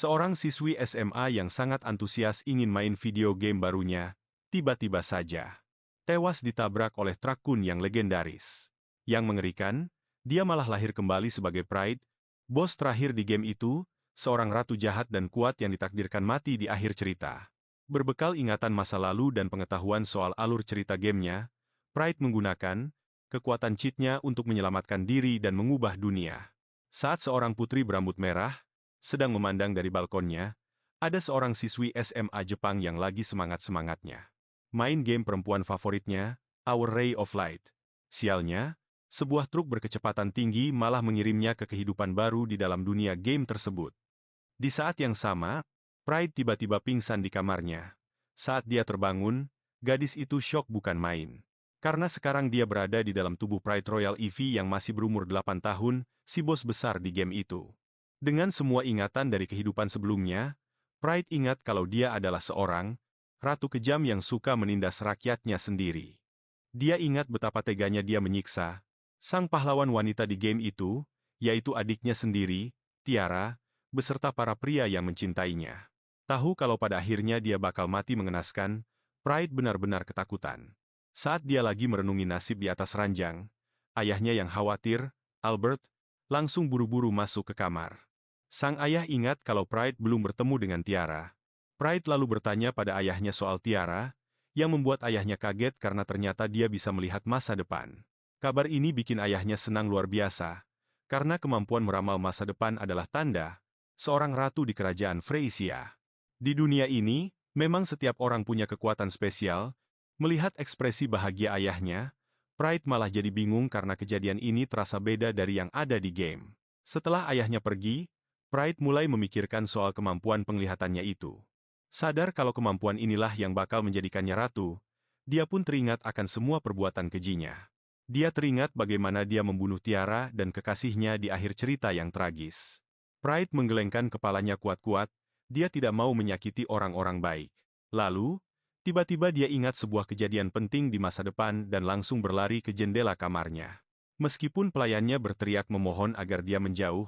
Seorang siswi SMA yang sangat antusias ingin main video game barunya, tiba-tiba saja tewas ditabrak oleh truk kun yang legendaris. Yang mengerikan, dia malah lahir kembali sebagai Pride, bos terakhir di game itu, seorang ratu jahat dan kuat yang ditakdirkan mati di akhir cerita. Berbekal ingatan masa lalu dan pengetahuan soal alur cerita gamenya, Pride menggunakan kekuatan cheat-nya untuk menyelamatkan diri dan mengubah dunia. Saat seorang putri berambut merah sedang memandang dari balkonnya, ada seorang siswi SMA Jepang yang lagi semangat-semangatnya main game perempuan favoritnya, Our Ray of Light. Sialnya, sebuah truk berkecepatan tinggi malah mengirimnya ke kehidupan baru di dalam dunia game tersebut. Di saat yang sama, Pride tiba-tiba pingsan di kamarnya. Saat dia terbangun, gadis itu syok bukan main. Karena sekarang dia berada di dalam tubuh Pride Royal Eevee yang masih berumur 8 tahun, si bos besar di game itu. Dengan semua ingatan dari kehidupan sebelumnya, Pride ingat kalau dia adalah seorang ratu kejam yang suka menindas rakyatnya sendiri. Dia ingat betapa teganya dia menyiksa sang pahlawan wanita di game itu, yaitu adiknya sendiri, Tiara, beserta para pria yang mencintainya. Tahu kalau pada akhirnya dia bakal mati mengenaskan, Pride benar-benar ketakutan. Saat dia lagi merenungi nasib di atas ranjang, ayahnya yang khawatir, Albert, langsung buru-buru masuk ke kamar. Sang ayah ingat kalau Pride belum bertemu dengan Tiara. Pride lalu bertanya pada ayahnya soal Tiara, yang membuat ayahnya kaget karena ternyata dia bisa melihat masa depan. Kabar ini bikin ayahnya senang luar biasa, karena kemampuan meramal masa depan adalah tanda seorang ratu di kerajaan Freysia. Di dunia ini, memang setiap orang punya kekuatan spesial. Melihat ekspresi bahagia ayahnya, Pride malah jadi bingung karena kejadian ini terasa beda dari yang ada di game. Setelah ayahnya pergi, Pride mulai memikirkan soal kemampuan penglihatannya itu. Sadar kalau kemampuan inilah yang bakal menjadikannya ratu, dia pun teringat akan semua perbuatan kejinya. Dia teringat bagaimana dia membunuh Tiara dan kekasihnya di akhir cerita yang tragis. Pride menggelengkan kepalanya kuat-kuat, dia tidak mau menyakiti orang-orang baik. Lalu, tiba-tiba dia ingat sebuah kejadian penting di masa depan dan langsung berlari ke jendela kamarnya. Meskipun pelayannya berteriak memohon agar dia menjauh,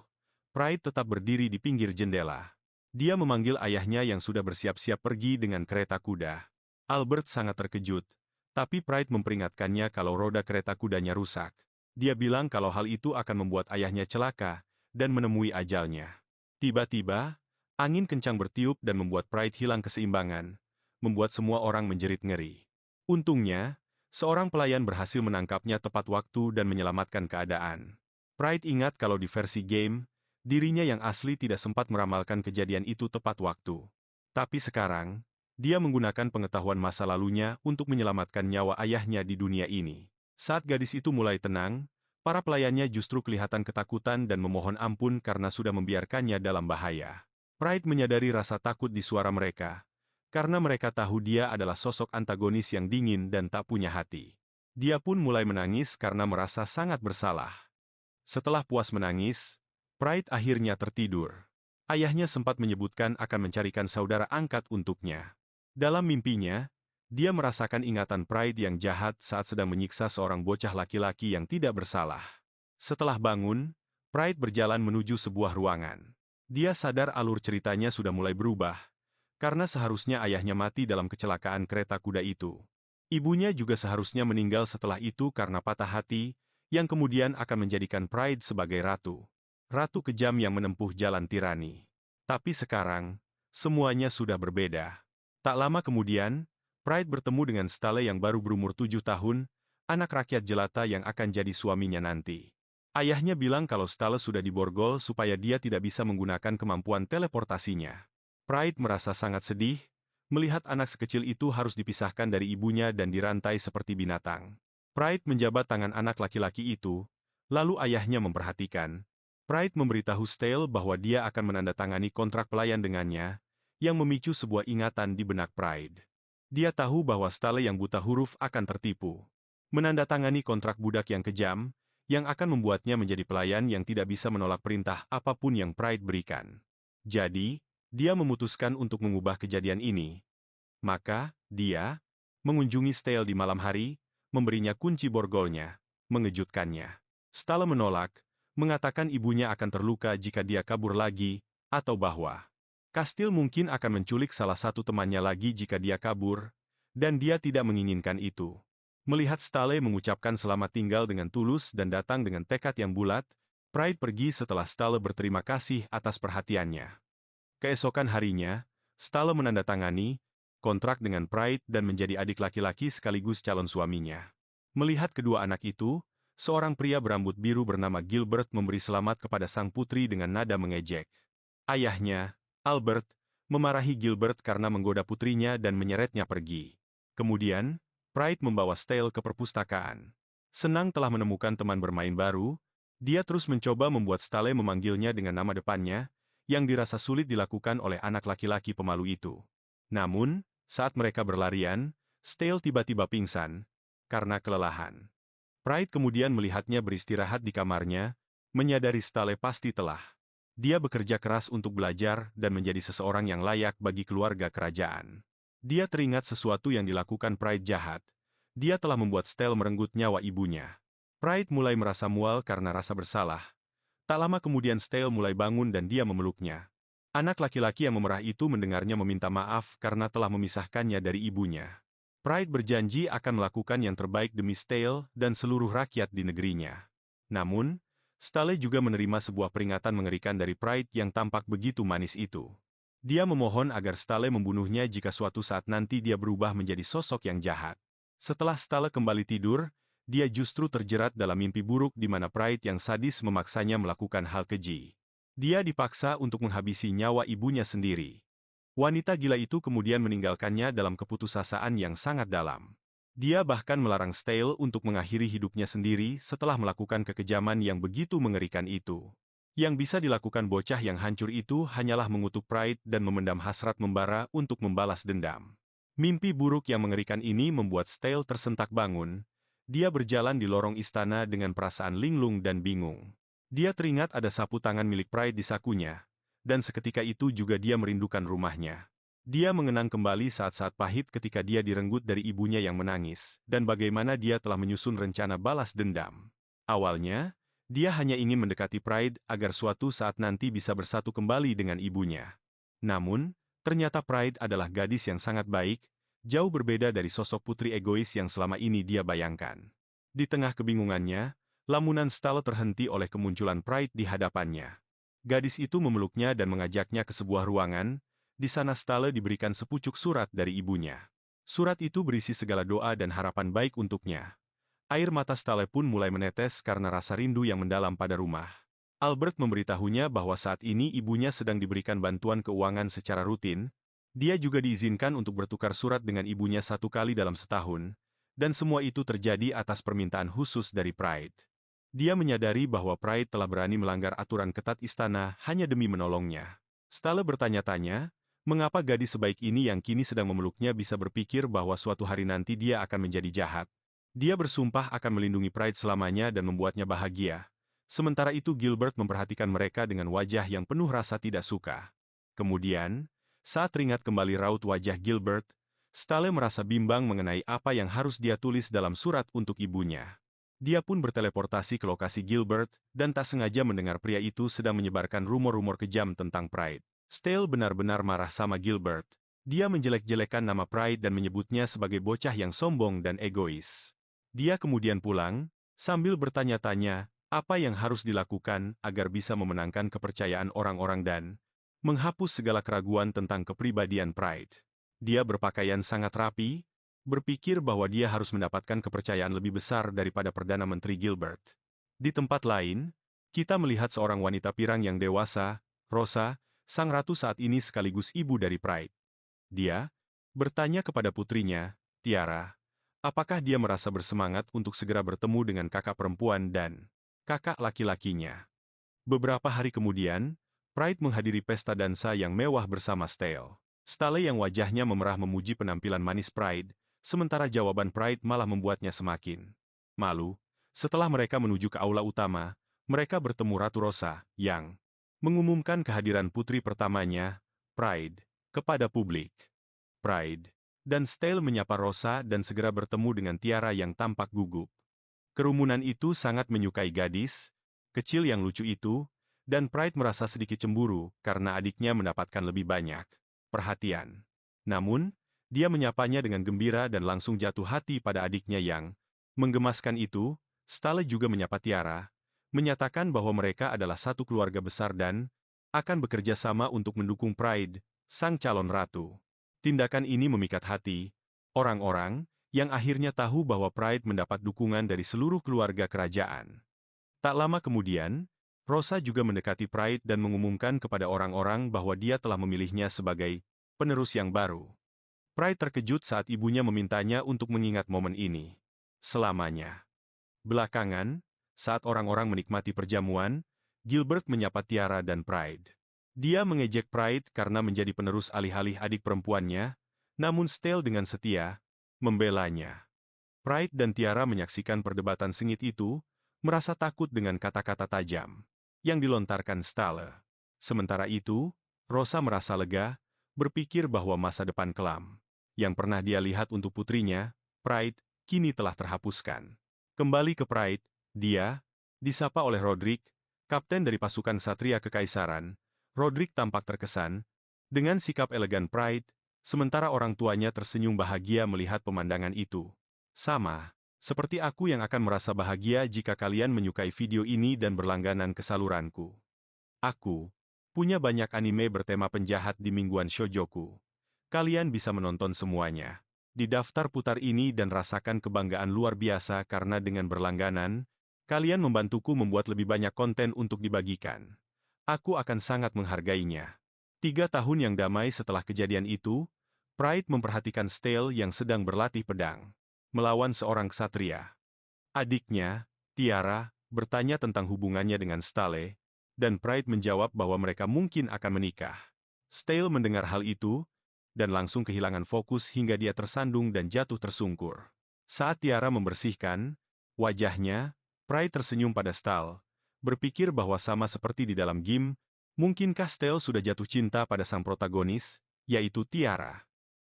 Pride tetap berdiri di pinggir jendela. Dia memanggil ayahnya yang sudah bersiap-siap pergi dengan kereta kuda. Albert sangat terkejut, tapi Pride memperingatkannya kalau roda kereta kudanya rusak. Dia bilang kalau hal itu akan membuat ayahnya celaka dan menemui ajalnya. Tiba-tiba, angin kencang bertiup dan membuat Pride hilang keseimbangan, membuat semua orang menjerit ngeri. Untungnya, seorang pelayan berhasil menangkapnya tepat waktu dan menyelamatkan keadaan. Pride ingat kalau di versi game, dirinya yang asli tidak sempat meramalkan kejadian itu tepat waktu. Tapi sekarang, dia menggunakan pengetahuan masa lalunya untuk menyelamatkan nyawa ayahnya di dunia ini. Saat gadis itu mulai tenang, para pelayannya justru kelihatan ketakutan dan memohon ampun karena sudah membiarkannya dalam bahaya. Pride menyadari rasa takut di suara mereka, karena mereka tahu dia adalah sosok antagonis yang dingin dan tak punya hati. Dia pun mulai menangis karena merasa sangat bersalah. Setelah puas menangis, Pride akhirnya tertidur. Ayahnya sempat menyebutkan akan mencarikan saudara angkat untuknya. Dalam mimpinya, dia merasakan ingatan Pride yang jahat saat sedang menyiksa seorang bocah laki-laki yang tidak bersalah. Setelah bangun, Pride berjalan menuju sebuah ruangan. Dia sadar alur ceritanya sudah mulai berubah, karena seharusnya ayahnya mati dalam kecelakaan kereta kuda itu. Ibunya juga seharusnya meninggal setelah itu karena patah hati, yang kemudian akan menjadikan Pride sebagai ratu. Ratu kejam yang menempuh jalan tirani. Tapi sekarang, semuanya sudah berbeda. Tak lama kemudian, Pride bertemu dengan Stale yang baru berumur 7 tahun, anak rakyat jelata yang akan jadi suaminya nanti. Ayahnya bilang kalau Stale sudah diborgol supaya dia tidak bisa menggunakan kemampuan teleportasinya. Pride merasa sangat sedih, melihat anak sekecil itu harus dipisahkan dari ibunya dan dirantai seperti binatang. Pride menjabat tangan anak laki-laki itu, lalu ayahnya memperhatikan. Pride memberitahu Stale bahwa dia akan menandatangani kontrak pelayan dengannya, yang memicu sebuah ingatan di benak Pride. Dia tahu bahwa Stale yang buta huruf akan tertipu. Menandatangani kontrak budak yang kejam, yang akan membuatnya menjadi pelayan yang tidak bisa menolak perintah apapun yang Pride berikan. Jadi, dia memutuskan untuk mengubah kejadian ini. Maka, dia mengunjungi Stale di malam hari, memberinya kunci borgolnya, mengejutkannya. Stale menolak, mengatakan ibunya akan terluka jika dia kabur lagi, atau bahwa Kastil mungkin akan menculik salah satu temannya lagi jika dia kabur, dan dia tidak menginginkan itu. Melihat Stale mengucapkan selamat tinggal dengan tulus dan datang dengan tekad yang bulat, Pride pergi setelah Stale berterima kasih atas perhatiannya. Keesokan harinya, Stale menandatangani kontrak dengan Pride dan menjadi adik laki-laki sekaligus calon suaminya. Melihat kedua anak itu, seorang pria berambut biru bernama Gilbert memberi selamat kepada sang putri dengan nada mengejek. Ayahnya, Albert, memarahi Gilbert karena menggoda putrinya dan menyeretnya pergi. Kemudian, Pride membawa Stale ke perpustakaan. Senang telah menemukan teman bermain baru, dia terus mencoba membuat Stale memanggilnya dengan nama depannya, yang dirasa sulit dilakukan oleh anak laki-laki pemalu itu. Namun, saat mereka berlarian, Stale tiba-tiba pingsan, karena kelelahan. Pride kemudian melihatnya beristirahat di kamarnya, menyadari Stale pasti telah. Dia bekerja keras untuk belajar dan menjadi seseorang yang layak bagi keluarga kerajaan. Dia teringat sesuatu yang dilakukan Pride jahat. Dia telah membuat Stale merenggut nyawa ibunya. Pride mulai merasa mual karena rasa bersalah. Tak lama kemudian Stale mulai bangun dan dia memeluknya. Anak laki-laki yang memerah itu mendengarnya meminta maaf karena telah memisahkannya dari ibunya. Pride berjanji akan melakukan yang terbaik demi Stale dan seluruh rakyat di negerinya. Namun, Stale juga menerima sebuah peringatan mengerikan dari Pride yang tampak begitu manis itu. Dia memohon agar Stale membunuhnya jika suatu saat nanti dia berubah menjadi sosok yang jahat. Setelah Stale kembali tidur, dia justru terjerat dalam mimpi buruk di mana Pride yang sadis memaksanya melakukan hal keji. Dia dipaksa untuk menghabisi nyawa ibunya sendiri. Wanita gila itu kemudian meninggalkannya dalam keputusasaan yang sangat dalam. Dia bahkan melarang Stale untuk mengakhiri hidupnya sendiri setelah melakukan kekejaman yang begitu mengerikan itu. Yang bisa dilakukan bocah yang hancur itu hanyalah mengutuk Pride dan memendam hasrat membara untuk membalas dendam. Mimpi buruk yang mengerikan ini membuat Stale tersentak bangun. Dia berjalan di lorong istana dengan perasaan linglung dan bingung. Dia teringat ada sapu tangan milik Pride di sakunya, dan seketika itu juga dia merindukan rumahnya. Dia mengenang kembali saat-saat pahit ketika dia direnggut dari ibunya yang menangis, dan bagaimana dia telah menyusun rencana balas dendam. Awalnya, dia hanya ingin mendekati Pride agar suatu saat nanti bisa bersatu kembali dengan ibunya. Namun, ternyata Pride adalah gadis yang sangat baik, jauh berbeda dari sosok putri egois yang selama ini dia bayangkan. Di tengah kebingungannya, lamunan Stale terhenti oleh kemunculan Pride di hadapannya. Gadis itu memeluknya dan mengajaknya ke sebuah ruangan. Di sana Stale diberikan sepucuk surat dari ibunya. Surat itu berisi segala doa dan harapan baik untuknya. Air mata Stale pun mulai menetes karena rasa rindu yang mendalam pada rumah. Albert memberitahunya bahwa saat ini ibunya sedang diberikan bantuan keuangan secara rutin. Dia juga diizinkan untuk bertukar surat dengan ibunya 1 kali dalam setahun. Dan semua itu terjadi atas permintaan khusus dari Pride. Dia menyadari bahwa Pride telah berani melanggar aturan ketat istana hanya demi menolongnya. Stale bertanya-tanya, mengapa gadis sebaik ini yang kini sedang memeluknya bisa berpikir bahwa suatu hari nanti dia akan menjadi jahat. Dia bersumpah akan melindungi Pride selamanya dan membuatnya bahagia. Sementara itu Gilbert memperhatikan mereka dengan wajah yang penuh rasa tidak suka. Kemudian, saat teringat kembali raut wajah Gilbert, Stale merasa bimbang mengenai apa yang harus dia tulis dalam surat untuk ibunya. Dia pun berteleportasi ke lokasi Gilbert, dan tak sengaja mendengar pria itu sedang menyebarkan rumor-rumor kejam tentang Pride. Stale benar-benar marah sama Gilbert. Dia menjelek-jelekan nama Pride dan menyebutnya sebagai bocah yang sombong dan egois. Dia kemudian pulang, sambil bertanya-tanya, apa yang harus dilakukan agar bisa memenangkan kepercayaan orang-orang dan menghapus segala keraguan tentang kepribadian Pride. Dia berpakaian sangat rapi, berpikir bahwa dia harus mendapatkan kepercayaan lebih besar daripada Perdana Menteri Gilbert. Di tempat lain, kita melihat seorang wanita pirang yang dewasa, Rosa, sang ratu saat ini sekaligus ibu dari Pride. Dia bertanya kepada putrinya, Tiara, apakah dia merasa bersemangat untuk segera bertemu dengan kakak perempuan dan kakak laki-lakinya. Beberapa hari kemudian, Pride menghadiri pesta dansa yang mewah bersama Stale. Stale yang wajahnya memerah memuji penampilan manis Pride, sementara jawaban Pride malah membuatnya semakin malu. Setelah mereka menuju ke aula utama, mereka bertemu Ratu Rosa, yang mengumumkan kehadiran putri pertamanya, Pride, kepada publik. Pride dan Stale menyapa Rosa dan segera bertemu dengan Tiara yang tampak gugup. Kerumunan itu sangat menyukai gadis kecil yang lucu itu, Dan Pride merasa sedikit cemburu karena adiknya mendapatkan lebih banyak perhatian. Namun, dia menyapanya dengan gembira dan langsung jatuh hati pada adiknya yang menggemaskan itu. Stale juga menyapa Tiara, menyatakan bahwa mereka adalah satu keluarga besar dan akan bekerja sama untuk mendukung Pride, sang calon ratu. Tindakan ini memikat hati orang-orang yang akhirnya tahu bahwa Pride mendapat dukungan dari seluruh keluarga kerajaan. Tak lama kemudian, Rosa juga mendekati Pride dan mengumumkan kepada orang-orang bahwa dia telah memilihnya sebagai penerus yang baru. Pride terkejut saat ibunya memintanya untuk mengingat momen ini selamanya. Belakangan, saat orang-orang menikmati perjamuan, Gilbert menyapa Tiara dan Pride. Dia mengejek Pride karena menjadi penerus alih-alih adik perempuannya, namun Stale dengan setia membelanya. Pride dan Tiara menyaksikan perdebatan sengit itu, merasa takut dengan kata-kata tajam yang dilontarkan Stale. Sementara itu, Rosa merasa lega, berpikir bahwa masa depan kelam yang pernah dia lihat untuk putrinya, Pride, kini telah terhapuskan. Kembali ke Pride, dia disapa oleh Roderick, kapten dari pasukan Satria Kekaisaran. Roderick tampak terkesan dengan sikap elegan Pride, sementara orang tuanya tersenyum bahagia melihat pemandangan itu. Sama seperti aku yang akan merasa bahagia jika kalian menyukai video ini dan berlangganan ke saluranku. Aku punya banyak anime bertema penjahat di mingguan shoujoku. Kalian bisa menonton semuanya di daftar putar ini dan rasakan kebanggaan luar biasa karena dengan berlangganan, kalian membantuku membuat lebih banyak konten untuk dibagikan. Aku akan sangat menghargainya. 3 tahun yang damai setelah kejadian itu, Pride memperhatikan Stale yang sedang berlatih pedang melawan seorang ksatria. Adiknya, Tiara, bertanya tentang hubungannya dengan Stale, dan Pride menjawab bahwa mereka mungkin akan menikah. Stale mendengar hal itu, dan langsung kehilangan fokus hingga dia tersandung dan jatuh tersungkur. Saat Tiara membersihkan wajahnya, Pride tersenyum pada Stale, berpikir bahwa sama seperti di dalam game, mungkinkah Stale sudah jatuh cinta pada sang protagonis, yaitu Tiara.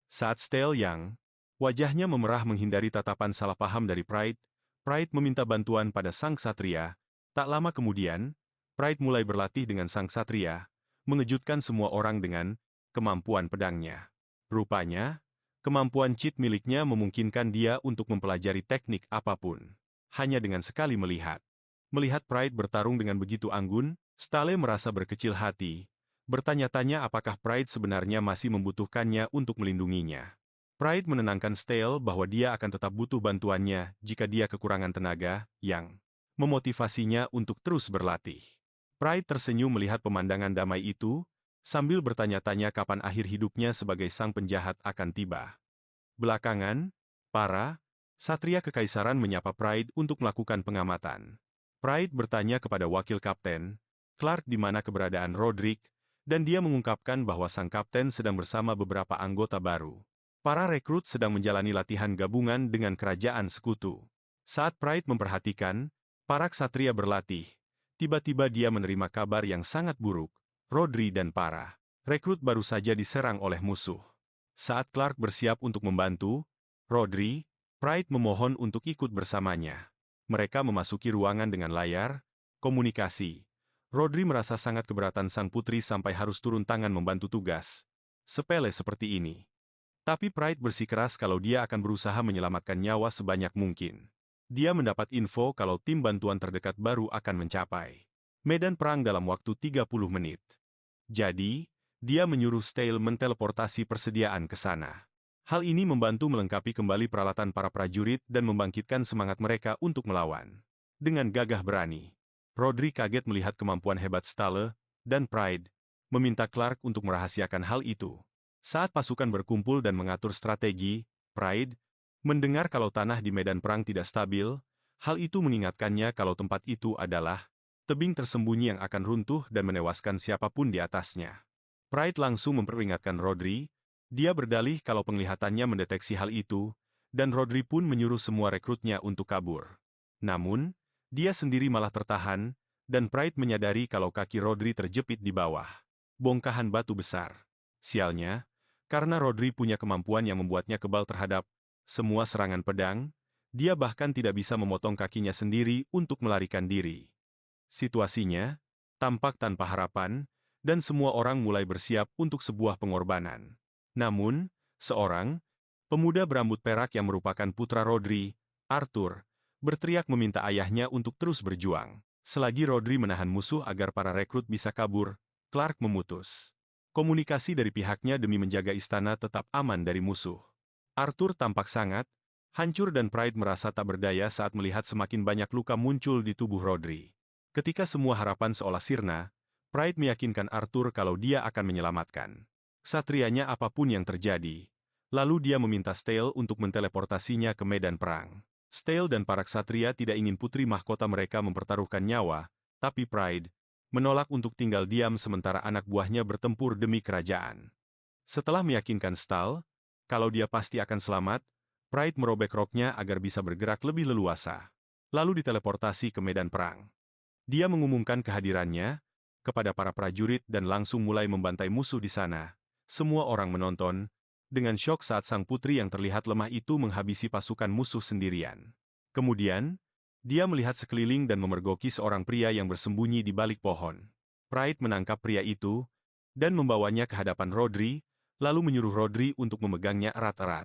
Saat Stale yang wajahnya memerah menghindari tatapan salah paham dari Pride, Pride meminta bantuan pada sang ksatria. Tak lama kemudian, Pride mulai berlatih dengan sang ksatria, mengejutkan semua orang dengan kemampuan pedangnya. Rupanya, kemampuan cheat miliknya memungkinkan dia untuk mempelajari teknik apapun. Hanya dengan sekali melihat. Melihat Pride bertarung dengan begitu anggun, Stale merasa berkecil hati. Bertanya-tanya apakah Pride sebenarnya masih membutuhkannya untuk melindunginya. Pride menenangkan Stale bahwa dia akan tetap butuh bantuannya jika dia kekurangan tenaga, yang memotivasinya untuk terus berlatih. Pride tersenyum melihat pemandangan damai itu, sambil bertanya-tanya kapan akhir hidupnya sebagai sang penjahat akan tiba. Belakangan, para Satria Kekaisaran menyapa Pride untuk melakukan pengamatan. Pride bertanya kepada wakil kapten, Clark di mana keberadaan Roderick, dan dia mengungkapkan bahwa sang kapten sedang bersama beberapa anggota baru. Para rekrut sedang menjalani latihan gabungan dengan kerajaan sekutu. Saat Pride memperhatikan para ksatria berlatih, tiba-tiba dia menerima kabar yang sangat buruk. Rodri dan para rekrut baru saja diserang oleh musuh. Saat Clark bersiap untuk membantu, Rodri, Pride memohon untuk ikut bersamanya. Mereka memasuki ruangan dengan layar komunikasi. Rodri merasa sangat keberatan sang putri sampai harus turun tangan membantu tugas sepele seperti ini. Tapi Pride bersikeras kalau dia akan berusaha menyelamatkan nyawa sebanyak mungkin. Dia mendapat info kalau tim bantuan terdekat baru akan mencapai medan perang dalam waktu 30 menit. Jadi, dia menyuruh Stale menteleportasi persediaan ke sana. Hal ini membantu melengkapi kembali peralatan para prajurit dan membangkitkan semangat mereka untuk melawan. Dengan gagah berani, Rodri kaget melihat kemampuan hebat Stale, dan Pride meminta Clark untuk merahasiakan hal itu. Saat pasukan berkumpul dan mengatur strategi, Pride mendengar kalau tanah di medan perang tidak stabil. Hal itu mengingatkannya kalau tempat itu adalah tebing tersembunyi yang akan runtuh dan menewaskan siapapun di atasnya. Pride langsung memperingatkan Rodri, dia berdalih kalau penglihatannya mendeteksi hal itu, dan Rodri pun menyuruh semua rekrutnya untuk kabur. Namun, dia sendiri malah tertahan, dan Pride menyadari kalau kaki Rodri terjepit di bawah bongkahan batu besar. Sialnya, karena Rodri punya kemampuan yang membuatnya kebal terhadap semua serangan pedang, dia bahkan tidak bisa memotong kakinya sendiri untuk melarikan diri. Situasinya tampak tanpa harapan, dan semua orang mulai bersiap untuk sebuah pengorbanan. Namun, seorang pemuda berambut perak yang merupakan putra Rodri, Arthur, berteriak meminta ayahnya untuk terus berjuang. Selagi Rodri menahan musuh agar para rekrut bisa kabur, Clark memutus komunikasi dari pihaknya demi menjaga istana tetap aman dari musuh. Arthur tampak sangat hancur dan Pride merasa tak berdaya saat melihat semakin banyak luka muncul di tubuh Rodri. Ketika semua harapan seolah sirna, Pride meyakinkan Arthur kalau dia akan menyelamatkan ksatrianya apapun yang terjadi. Lalu dia meminta Stale untuk menteleportasinya ke medan perang. Stale dan para ksatria tidak ingin putri mahkota mereka mempertaruhkan nyawa, tapi Pride menolak untuk tinggal diam sementara anak buahnya bertempur demi kerajaan. Setelah meyakinkan Stale kalau dia pasti akan selamat, Pride merobek roknya agar bisa bergerak lebih leluasa. Lalu diteleportasi ke medan perang. Dia mengumumkan kehadirannya kepada para prajurit dan langsung mulai membantai musuh di sana. Semua orang menonton dengan syok saat sang putri yang terlihat lemah itu menghabisi pasukan musuh sendirian. Kemudian, dia melihat sekeliling dan memergoki seorang pria yang bersembunyi di balik pohon. Pride menangkap pria itu dan membawanya ke hadapan Rodri, lalu menyuruh Rodri untuk memegangnya erat-erat.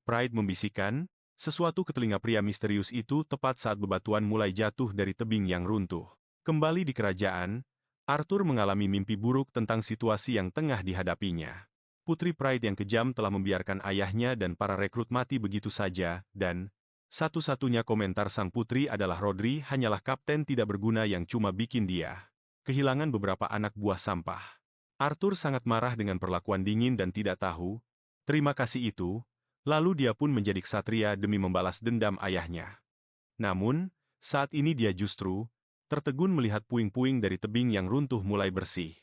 Pride membisikkan sesuatu ke telinga pria misterius itu tepat saat bebatuan mulai jatuh dari tebing yang runtuh. Kembali di kerajaan, Arthur mengalami mimpi buruk tentang situasi yang tengah dihadapinya. Putri Pride yang kejam telah membiarkan ayahnya dan para rekrut mati begitu saja, dan satu-satunya komentar sang putri adalah Rodri hanyalah kapten tidak berguna yang cuma bikin dia kehilangan beberapa anak buah sampah. Arthur sangat marah dengan perlakuan dingin dan tidak tahu terima kasih itu. Lalu dia pun menjadi ksatria demi membalas dendam ayahnya. Namun, saat ini dia justru tertegun melihat puing-puing dari tebing yang runtuh mulai bersih.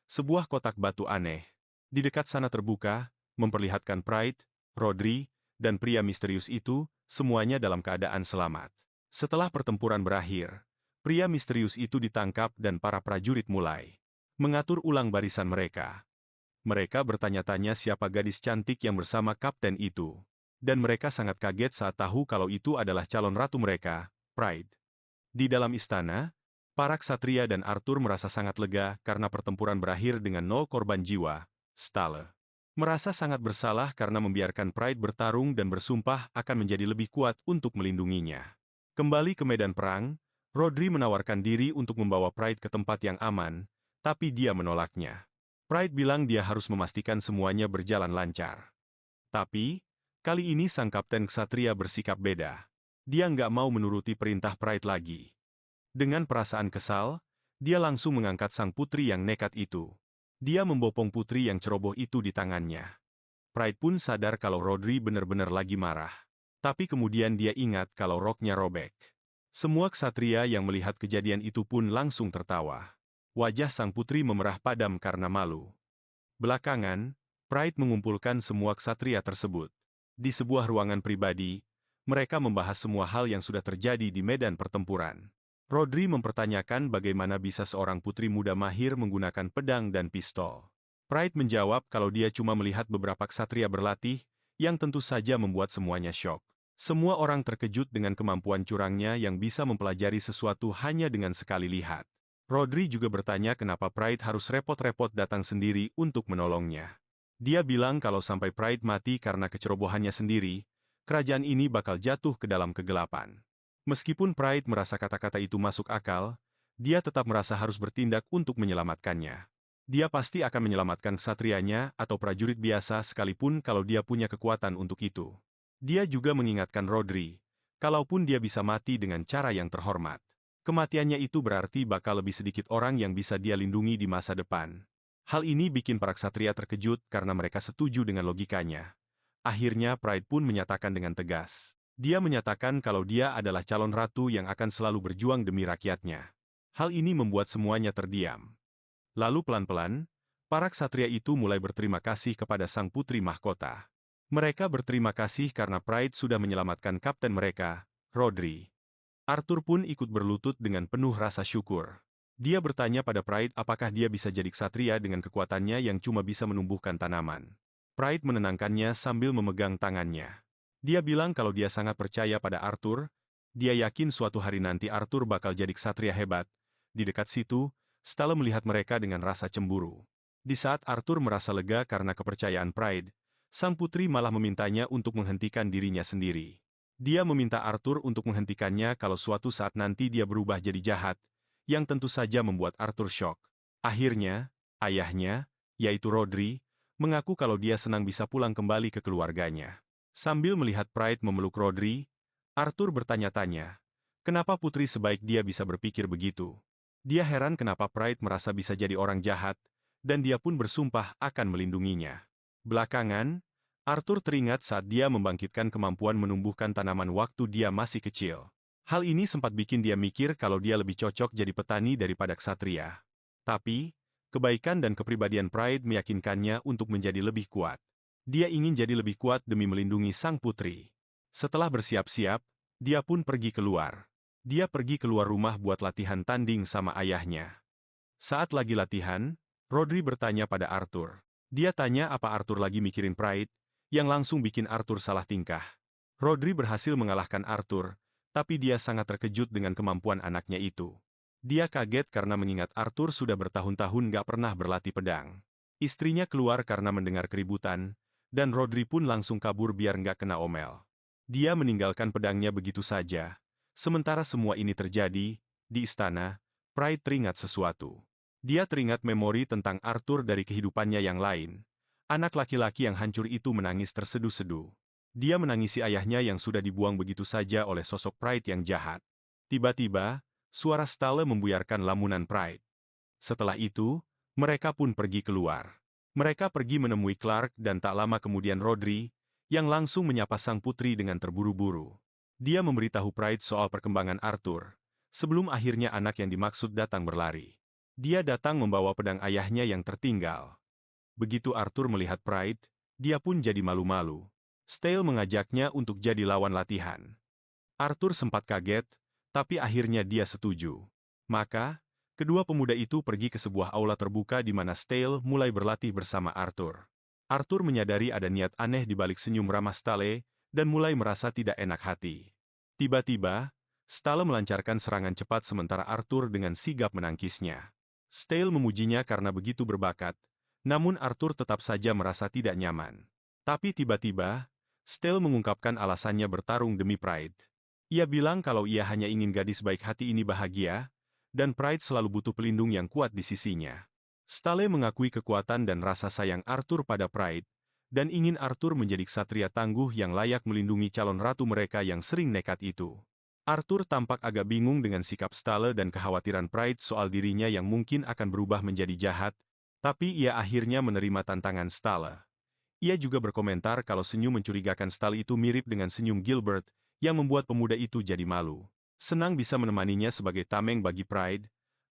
Sebuah kotak batu aneh di dekat sana terbuka, memperlihatkan Pride, Rodri, dan pria misterius itu, semuanya dalam keadaan selamat. Setelah pertempuran berakhir, pria misterius itu ditangkap dan para prajurit mulai mengatur ulang barisan mereka. Mereka bertanya-tanya siapa gadis cantik yang bersama kapten itu. Dan mereka sangat kaget saat tahu kalau itu adalah calon ratu mereka, Pride. Di dalam istana, para ksatria dan Arthur merasa sangat lega karena pertempuran berakhir dengan 0 korban jiwa. Stale merasa sangat bersalah karena membiarkan Pride bertarung dan bersumpah akan menjadi lebih kuat untuk melindunginya. Kembali ke medan perang, Rodri menawarkan diri untuk membawa Pride ke tempat yang aman, tapi dia menolaknya. Pride bilang dia harus memastikan semuanya berjalan lancar. Tapi, kali ini sang kapten ksatria bersikap beda. Dia nggak mau menuruti perintah Pride lagi. Dengan perasaan kesal, dia langsung mengangkat sang putri yang nekat itu. Dia membopong putri yang ceroboh itu di tangannya. Pride pun sadar kalau Rodri benar-benar lagi marah. Tapi kemudian dia ingat kalau roknya robek. Semua ksatria yang melihat kejadian itu pun langsung tertawa. Wajah sang putri memerah padam karena malu. Belakangan, Pride mengumpulkan semua ksatria tersebut. Di sebuah ruangan pribadi, mereka membahas semua hal yang sudah terjadi di medan pertempuran. Rodri mempertanyakan bagaimana bisa seorang putri muda mahir menggunakan pedang dan pistol. Pride menjawab kalau dia cuma melihat beberapa ksatria berlatih, yang tentu saja membuat semuanya syok. Semua orang terkejut dengan kemampuan curangnya yang bisa mempelajari sesuatu hanya dengan sekali lihat. Rodri juga bertanya kenapa Pride harus repot-repot datang sendiri untuk menolongnya. Dia bilang kalau sampai Pride mati karena kecerobohannya sendiri, kerajaan ini bakal jatuh ke dalam kegelapan. Meskipun Pride merasa kata-kata itu masuk akal, dia tetap merasa harus bertindak untuk menyelamatkannya. Dia pasti akan menyelamatkan ksatrianya atau prajurit biasa sekalipun kalau dia punya kekuatan untuk itu. Dia juga mengingatkan Rodri, kalaupun dia bisa mati dengan cara yang terhormat. Kematiannya itu berarti bakal lebih sedikit orang yang bisa dia lindungi di masa depan. Hal ini bikin para ksatria terkejut karena mereka setuju dengan logikanya. Akhirnya Pride pun menyatakan dengan tegas. Dia menyatakan kalau dia adalah calon ratu yang akan selalu berjuang demi rakyatnya. Hal ini membuat semuanya terdiam. Lalu pelan-pelan, para ksatria itu mulai berterima kasih kepada sang putri mahkota. Mereka berterima kasih karena Pride sudah menyelamatkan kapten mereka, Rodri. Arthur pun ikut berlutut dengan penuh rasa syukur. Dia bertanya pada Pride apakah dia bisa jadi ksatria dengan kekuatannya yang cuma bisa menumbuhkan tanaman. Pride menenangkannya sambil memegang tangannya. Dia bilang kalau dia sangat percaya pada Arthur, dia yakin suatu hari nanti Arthur bakal jadi ksatria hebat. Di dekat situ, Stella melihat mereka dengan rasa cemburu. Di saat Arthur merasa lega karena kepercayaan Pride, sang putri malah memintanya untuk menghentikan dirinya sendiri. Dia meminta Arthur untuk menghentikannya kalau suatu saat nanti dia berubah jadi jahat, yang tentu saja membuat Arthur syok. Akhirnya, ayahnya, yaitu Rodri, mengaku kalau dia senang bisa pulang kembali ke keluarganya. Sambil melihat Pride memeluk Rodri, Arthur bertanya-tanya, kenapa putri sebaik dia bisa berpikir begitu? Dia heran kenapa Pride merasa bisa jadi orang jahat, dan dia pun bersumpah akan melindunginya. Belakangan, Arthur teringat saat dia membangkitkan kemampuan menumbuhkan tanaman waktu dia masih kecil. Hal ini sempat bikin dia mikir kalau dia lebih cocok jadi petani daripada ksatria. Tapi, kebaikan dan kepribadian Pride meyakinkannya untuk menjadi lebih kuat. Dia ingin jadi lebih kuat demi melindungi sang putri. Setelah bersiap-siap, dia pun pergi keluar. Dia pergi keluar rumah buat latihan tanding sama ayahnya. Saat lagi latihan, Rodri bertanya pada Arthur. Dia tanya apa Arthur lagi mikirin Pride, yang langsung bikin Arthur salah tingkah. Rodri berhasil mengalahkan Arthur, tapi dia sangat terkejut dengan kemampuan anaknya itu. Dia kaget karena mengingat Arthur sudah bertahun-tahun gak pernah berlatih pedang. Istrinya keluar karena mendengar keributan, dan Rodri pun langsung kabur biar gak kena omel. Dia meninggalkan pedangnya begitu saja. Sementara semua ini terjadi, di istana, Pride teringat sesuatu. Dia teringat memori tentang Arthur dari kehidupannya yang lain. Anak laki-laki yang hancur itu menangis terseduh-seduh. Dia menangisi ayahnya yang sudah dibuang begitu saja oleh sosok Pride yang jahat. Tiba-tiba, suara Stella membuyarkan lamunan Pride. Setelah itu, mereka pun pergi keluar. Mereka pergi menemui Clark dan tak lama kemudian Rodri, yang langsung menyapa sang putri dengan terburu-buru. Dia memberitahu Pride soal perkembangan Arthur, sebelum akhirnya anak yang dimaksud datang berlari. Dia datang membawa pedang ayahnya yang tertinggal. Begitu Arthur melihat Pride, dia pun jadi malu-malu. Stale mengajaknya untuk jadi lawan latihan. Arthur sempat kaget, tapi akhirnya dia setuju. Maka, kedua pemuda itu pergi ke sebuah aula terbuka di mana Stale mulai berlatih bersama Arthur. Arthur menyadari ada niat aneh di balik senyum ramah Stale, dan mulai merasa tidak enak hati. Tiba-tiba, Stale melancarkan serangan cepat sementara Arthur dengan sigap menangkisnya. Stale memujinya karena begitu berbakat, namun Arthur tetap saja merasa tidak nyaman. Tapi tiba-tiba, Stale mengungkapkan alasannya bertarung demi Pride. Ia bilang kalau ia hanya ingin gadis baik hati ini bahagia, dan Pride selalu butuh pelindung yang kuat di sisinya. Stale mengakui kekuatan dan rasa sayang Arthur pada Pride, dan ingin Arthur menjadi ksatria tangguh yang layak melindungi calon ratu mereka yang sering nekat itu. Arthur tampak agak bingung dengan sikap Stale dan kekhawatiran Pride soal dirinya yang mungkin akan berubah menjadi jahat, tapi ia akhirnya menerima tantangan Stale. Ia juga berkomentar kalau senyum mencurigakan Stale itu mirip dengan senyum Gilbert, yang membuat pemuda itu jadi malu. Senang bisa menemaninya sebagai tameng bagi Pride,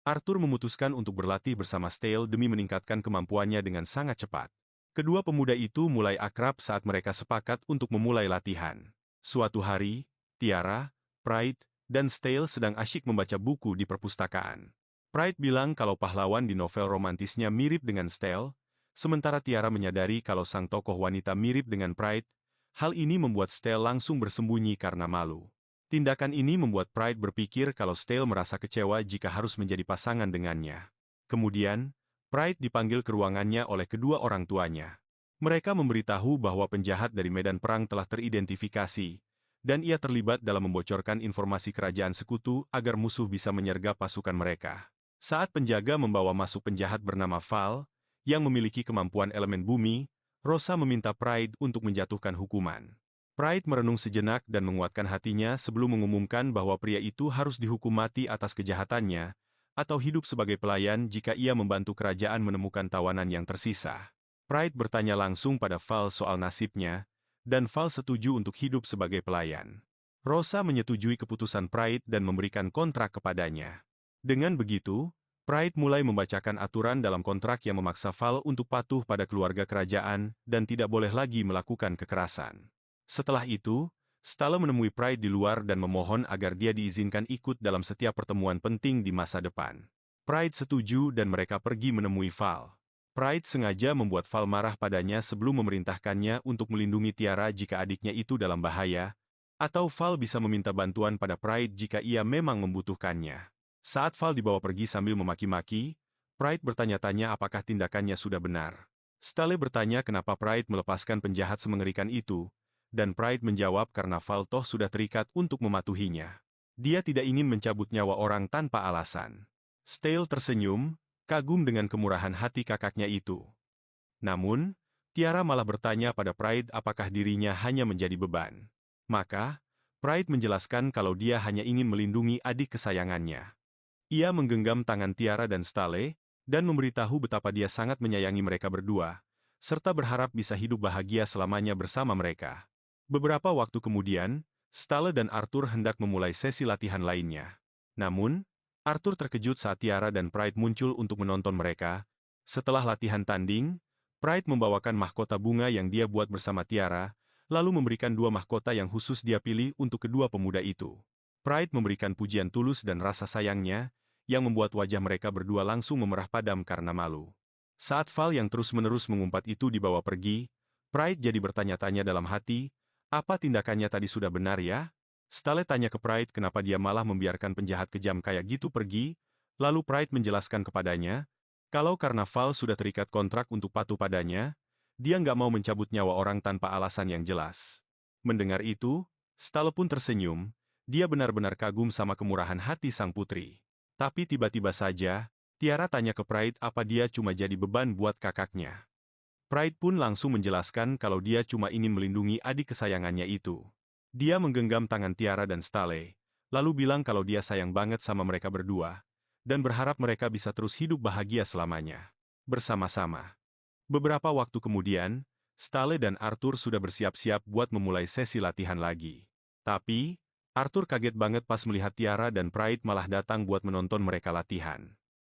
Arthur memutuskan untuk berlatih bersama Stale demi meningkatkan kemampuannya dengan sangat cepat. Kedua pemuda itu mulai akrab saat mereka sepakat untuk memulai latihan. Suatu hari, Tiara, Pride, dan Stale sedang asyik membaca buku di perpustakaan. Pride bilang kalau pahlawan di novel romantisnya mirip dengan Stale, sementara Tiara menyadari kalau sang tokoh wanita mirip dengan Pride. Hal ini membuat Stale langsung bersembunyi karena malu. Tindakan ini membuat Pride berpikir kalau Stale merasa kecewa jika harus menjadi pasangan dengannya. Kemudian, Pride dipanggil ke ruangannya oleh kedua orang tuanya. Mereka memberitahu bahwa penjahat dari medan perang telah teridentifikasi, dan ia terlibat dalam membocorkan informasi kerajaan sekutu agar musuh bisa menyergap pasukan mereka. Saat penjaga membawa masuk penjahat bernama Val, yang memiliki kemampuan elemen bumi, Rosa meminta Pride untuk menjatuhkan hukuman. Pride merenung sejenak dan menguatkan hatinya sebelum mengumumkan bahwa pria itu harus dihukum mati atas kejahatannya, atau hidup sebagai pelayan jika ia membantu kerajaan menemukan tawanan yang tersisa. Pride bertanya langsung pada Val soal nasibnya, dan Val setuju untuk hidup sebagai pelayan. Rosa menyetujui keputusan Pride dan memberikan kontrak kepadanya. Dengan begitu, Pride mulai membacakan aturan dalam kontrak yang memaksa Val untuk patuh pada keluarga kerajaan dan tidak boleh lagi melakukan kekerasan. Setelah itu, Stella menemui Pride di luar dan memohon agar dia diizinkan ikut dalam setiap pertemuan penting di masa depan. Pride setuju dan mereka pergi menemui Val. Pride sengaja membuat Val marah padanya sebelum memerintahkannya untuk melindungi Tiara jika adiknya itu dalam bahaya, atau Val bisa meminta bantuan pada Pride jika ia memang membutuhkannya. Saat Val dibawa pergi sambil memaki-maki, Pride bertanya-tanya apakah tindakannya sudah benar. Stale bertanya kenapa Pride melepaskan penjahat semengerikan itu, dan Pride menjawab karena Val toh sudah terikat untuk mematuhinya. Dia tidak ingin mencabut nyawa orang tanpa alasan. Stale tersenyum, kagum dengan kemurahan hati kakaknya itu. Namun, Tiara malah bertanya pada Pride apakah dirinya hanya menjadi beban. Maka, Pride menjelaskan kalau dia hanya ingin melindungi adik kesayangannya. Ia menggenggam tangan Tiara dan Stale, dan memberitahu betapa dia sangat menyayangi mereka berdua, serta berharap bisa hidup bahagia selamanya bersama mereka. Beberapa waktu kemudian, Stale dan Arthur hendak memulai sesi latihan lainnya. Namun, Arthur terkejut saat Tiara dan Pride muncul untuk menonton mereka. Setelah latihan tanding, Pride membawakan mahkota bunga yang dia buat bersama Tiara, lalu memberikan dua mahkota yang khusus dia pilih untuk kedua pemuda itu. Pride memberikan pujian tulus dan rasa sayangnya, yang membuat wajah mereka berdua langsung memerah padam karena malu. Saat Val yang terus-menerus mengumpat itu dibawa pergi, Pride jadi bertanya-tanya dalam hati, apa tindakannya tadi sudah benar ya? Stale tanya ke Pride kenapa dia malah membiarkan penjahat kejam kayak gitu pergi, lalu Pride menjelaskan kepadanya, kalau karena Val sudah terikat kontrak untuk patuh padanya, dia nggak mau mencabut nyawa orang tanpa alasan yang jelas. Mendengar itu, Stale pun tersenyum, dia benar-benar kagum sama kemurahan hati sang putri. Tapi tiba-tiba saja, Tiara tanya ke Pride apa dia cuma jadi beban buat kakaknya. Pride pun langsung menjelaskan kalau dia cuma ingin melindungi adik kesayangannya itu. Dia menggenggam tangan Tiara dan Stale, lalu bilang kalau dia sayang banget sama mereka berdua, dan berharap mereka bisa terus hidup bahagia selamanya. Bersama-sama. Beberapa waktu kemudian, Stale dan Arthur sudah bersiap-siap buat memulai sesi latihan lagi. Tapi, Arthur kaget banget pas melihat Tiara dan Pride malah datang buat menonton mereka latihan.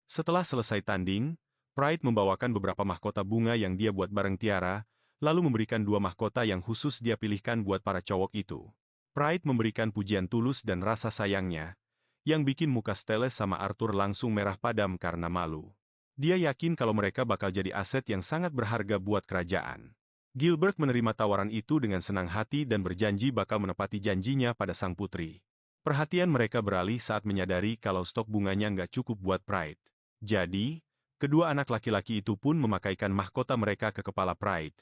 Setelah selesai tanding, Pride membawakan beberapa mahkota bunga yang dia buat bareng Tiara, lalu memberikan dua mahkota yang khusus dia pilihkan buat para cowok itu. Pride memberikan pujian tulus dan rasa sayangnya, yang bikin muka Stella sama Arthur langsung merah padam karena malu. Dia yakin kalau mereka bakal jadi aset yang sangat berharga buat kerajaan. Gilbert menerima tawaran itu dengan senang hati dan berjanji bakal menepati janjinya pada sang putri. Perhatian mereka beralih saat menyadari kalau stok bunganya nggak cukup buat Pride. Jadi, kedua anak laki-laki itu pun memakaikan mahkota mereka ke kepala Pride.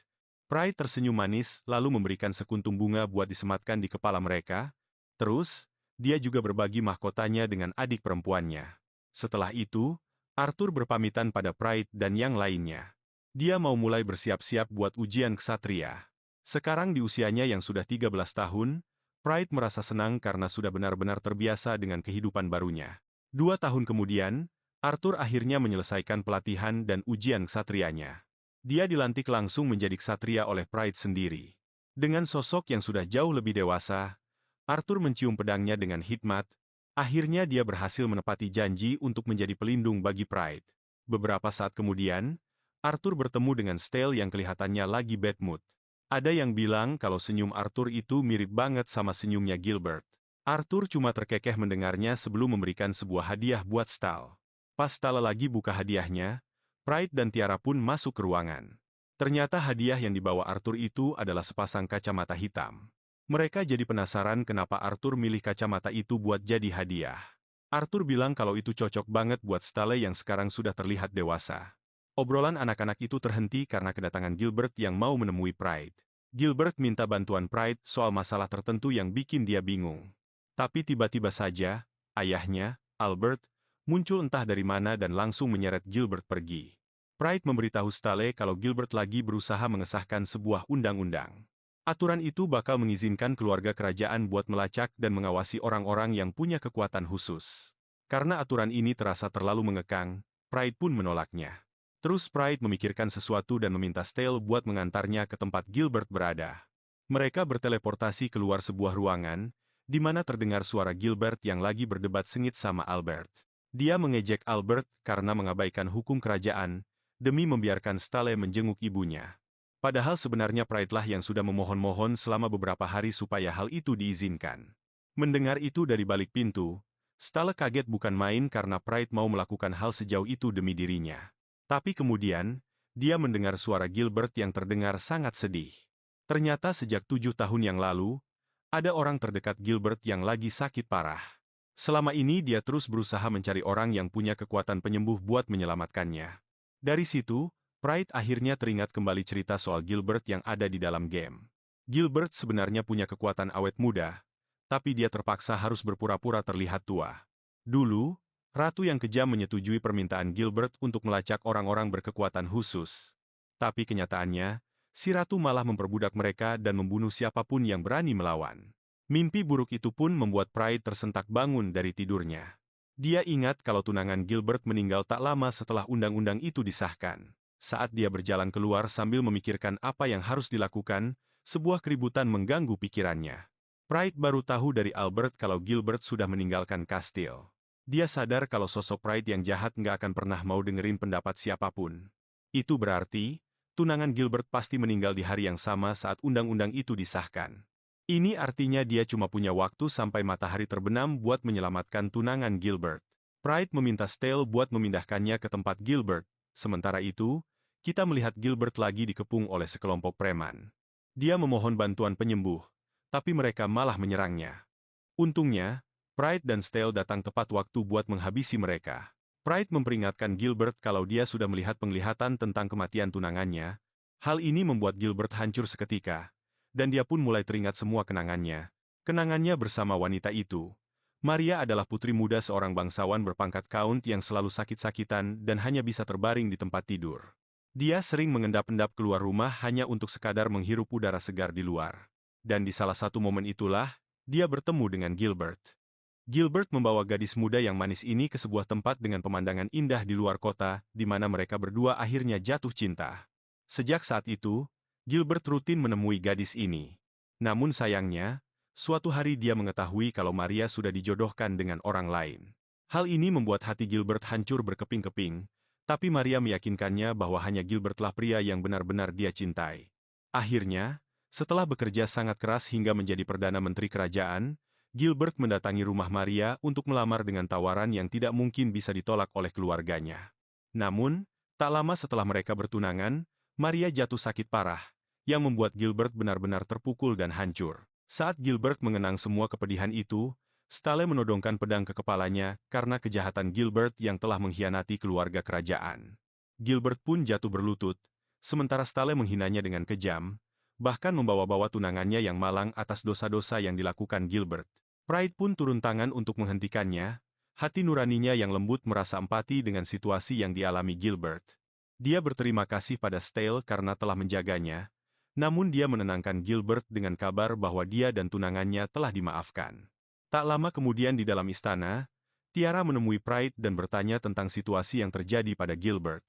Pride tersenyum manis lalu memberikan sekuntum bunga buat disematkan di kepala mereka. Terus, dia juga berbagi mahkotanya dengan adik perempuannya. Setelah itu, Arthur berpamitan pada Pride dan yang lainnya. Dia mau mulai bersiap-siap buat ujian ksatria. Sekarang di usianya yang sudah 13 tahun, Pride merasa senang karena sudah benar-benar terbiasa dengan kehidupan barunya. 2 tahun kemudian, Arthur akhirnya menyelesaikan pelatihan dan ujian ksatrianya. Dia dilantik langsung menjadi ksatria oleh Pride sendiri. Dengan sosok yang sudah jauh lebih dewasa, Arthur mencium pedangnya dengan hikmat. Akhirnya dia berhasil menepati janji untuk menjadi pelindung bagi Pride. Beberapa saat kemudian, Arthur bertemu dengan Stale yang kelihatannya lagi bad mood. Ada yang bilang kalau senyum Arthur itu mirip banget sama senyumnya Gilbert. Arthur cuma terkekeh mendengarnya sebelum memberikan sebuah hadiah buat Stale. Pas Stale lagi buka hadiahnya, Pride dan Tiara pun masuk ke ruangan. Ternyata hadiah yang dibawa Arthur itu adalah sepasang kacamata hitam. Mereka jadi penasaran kenapa Arthur milih kacamata itu buat jadi hadiah. Arthur bilang kalau itu cocok banget buat Stale yang sekarang sudah terlihat dewasa. Obrolan anak-anak itu terhenti karena kedatangan Gilbert yang mau menemui Pride. Gilbert minta bantuan Pride soal masalah tertentu yang bikin dia bingung. Tapi tiba-tiba saja, ayahnya, Albert, muncul entah dari mana dan langsung menyeret Gilbert pergi. Pride memberitahu Stale kalau Gilbert lagi berusaha mengesahkan sebuah undang-undang. Aturan itu bakal mengizinkan keluarga kerajaan buat melacak dan mengawasi orang-orang yang punya kekuatan khusus. Karena aturan ini terasa terlalu mengekang, Pride pun menolaknya. Terus Pride memikirkan sesuatu dan meminta Stale buat mengantarnya ke tempat Gilbert berada. Mereka berteleportasi keluar sebuah ruangan, di mana terdengar suara Gilbert yang lagi berdebat sengit sama Albert. Dia mengejek Albert karena mengabaikan hukum kerajaan, demi membiarkan Stale menjenguk ibunya. Padahal sebenarnya Pride lah yang sudah memohon-mohon selama beberapa hari supaya hal itu diizinkan. Mendengar itu dari balik pintu, Stale kaget bukan main karena Pride mau melakukan hal sejauh itu demi dirinya. Tapi kemudian, dia mendengar suara Gilbert yang terdengar sangat sedih. Ternyata sejak 7 tahun yang lalu, ada orang terdekat Gilbert yang lagi sakit parah. Selama ini dia terus berusaha mencari orang yang punya kekuatan penyembuh buat menyelamatkannya. Dari situ, Pride akhirnya teringat kembali cerita soal Gilbert yang ada di dalam game. Gilbert sebenarnya punya kekuatan awet muda, tapi dia terpaksa harus berpura-pura terlihat tua. Dulu, Ratu yang kejam menyetujui permintaan Gilbert untuk melacak orang-orang berkekuatan khusus. Tapi kenyataannya, si Ratu malah memperbudak mereka dan membunuh siapapun yang berani melawan. Mimpi buruk itu pun membuat Pride tersentak bangun dari tidurnya. Dia ingat kalau tunangan Gilbert meninggal tak lama setelah undang-undang itu disahkan. Saat dia berjalan keluar sambil memikirkan apa yang harus dilakukan, sebuah keributan mengganggu pikirannya. Pride baru tahu dari Albert kalau Gilbert sudah meninggalkan kastil. Dia sadar kalau sosok Pride yang jahat nggak akan pernah mau dengerin pendapat siapapun. Itu berarti, tunangan Gilbert pasti meninggal di hari yang sama saat undang-undang itu disahkan. Ini artinya dia cuma punya waktu sampai matahari terbenam buat menyelamatkan tunangan Gilbert. Pride meminta Stale buat memindahkannya ke tempat Gilbert. Sementara itu, kita melihat Gilbert lagi dikepung oleh sekelompok preman. Dia memohon bantuan penyembuh, tapi mereka malah menyerangnya. Untungnya, Pride dan Stale datang tepat waktu buat menghabisi mereka. Pride memperingatkan Gilbert kalau dia sudah melihat penglihatan tentang kematian tunangannya. Hal ini membuat Gilbert hancur seketika, dan dia pun mulai teringat semua kenangannya. Kenangannya bersama wanita itu. Maria adalah putri muda seorang bangsawan berpangkat count yang selalu sakit-sakitan dan hanya bisa terbaring di tempat tidur. Dia sering mengendap-endap keluar rumah hanya untuk sekadar menghirup udara segar di luar. Dan di salah satu momen itulah, dia bertemu dengan Gilbert. Gilbert membawa gadis muda yang manis ini ke sebuah tempat dengan pemandangan indah di luar kota, di mana mereka berdua akhirnya jatuh cinta. Sejak saat itu, Gilbert rutin menemui gadis ini. Namun sayangnya, suatu hari dia mengetahui kalau Maria sudah dijodohkan dengan orang lain. Hal ini membuat hati Gilbert hancur berkeping-keping, tapi Maria meyakinkannya bahwa hanya Gilbertlah pria yang benar-benar dia cintai. Akhirnya, setelah bekerja sangat keras hingga menjadi Perdana Menteri Kerajaan, Gilbert mendatangi rumah Maria untuk melamar dengan tawaran yang tidak mungkin bisa ditolak oleh keluarganya. Namun, tak lama setelah mereka bertunangan, Maria jatuh sakit parah, yang membuat Gilbert benar-benar terpukul dan hancur. Saat Gilbert mengenang semua kepedihan itu, Stale menodongkan pedang ke kepalanya karena kejahatan Gilbert yang telah mengkhianati keluarga kerajaan. Gilbert pun jatuh berlutut, sementara Stale menghinanya dengan kejam, bahkan membawa-bawa tunangannya yang malang atas dosa-dosa yang dilakukan Gilbert. Pride pun turun tangan untuk menghentikannya, hati nuraninya yang lembut merasa empati dengan situasi yang dialami Gilbert. Dia berterima kasih pada Stale karena telah menjaganya, namun dia menenangkan Gilbert dengan kabar bahwa dia dan tunangannya telah dimaafkan. Tak lama kemudian di dalam istana, Tiara menemui Pride dan bertanya tentang situasi yang terjadi pada Gilbert.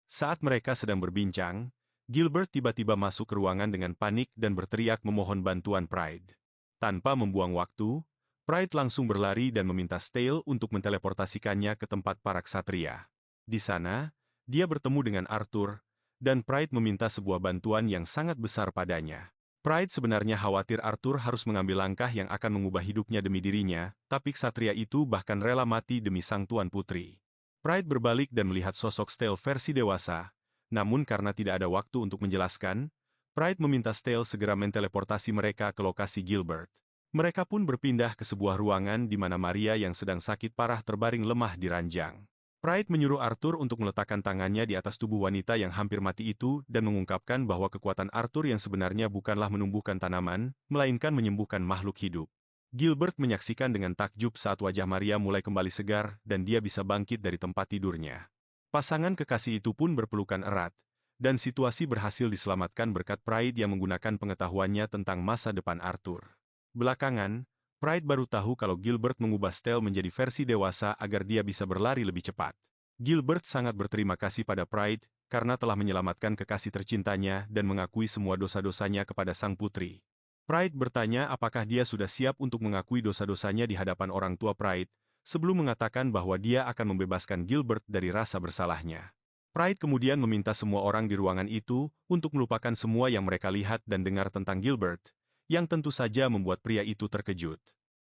Saat mereka sedang berbincang, Gilbert tiba-tiba masuk ke ruangan dengan panik dan berteriak memohon bantuan Pride. Tanpa membuang waktu, Pride langsung berlari dan meminta Stale untuk menteleportasikannya ke tempat para ksatria. Di sana, dia bertemu dengan Arthur, dan Pride meminta sebuah bantuan yang sangat besar padanya. Pride sebenarnya khawatir Arthur harus mengambil langkah yang akan mengubah hidupnya demi dirinya, tapi ksatria itu bahkan rela mati demi sang tuan putri. Pride berbalik dan melihat sosok Stale versi dewasa, namun karena tidak ada waktu untuk menjelaskan, Pride meminta Stale segera menteleportasi mereka ke lokasi Gilbert. Mereka pun berpindah ke sebuah ruangan di mana Maria yang sedang sakit parah terbaring lemah di ranjang. Pride menyuruh Arthur untuk meletakkan tangannya di atas tubuh wanita yang hampir mati itu dan mengungkapkan bahwa kekuatan Arthur yang sebenarnya bukanlah menumbuhkan tanaman, melainkan menyembuhkan makhluk hidup. Gilbert menyaksikan dengan takjub saat wajah Maria mulai kembali segar dan dia bisa bangkit dari tempat tidurnya. Pasangan kekasih itu pun berpelukan erat, dan situasi berhasil diselamatkan berkat Pride yang menggunakan pengetahuannya tentang masa depan Arthur. Belakangan, Pride baru tahu kalau Gilbert mengubah Stale menjadi versi dewasa agar dia bisa berlari lebih cepat. Gilbert sangat berterima kasih pada Pride, karena telah menyelamatkan kekasih tercintanya dan mengakui semua dosa-dosanya kepada sang putri. Pride bertanya apakah dia sudah siap untuk mengakui dosa-dosanya di hadapan orang tua Pride, sebelum mengatakan bahwa dia akan membebaskan Gilbert dari rasa bersalahnya. Pride kemudian meminta semua orang di ruangan itu untuk melupakan semua yang mereka lihat dan dengar tentang Gilbert, yang tentu saja membuat pria itu terkejut.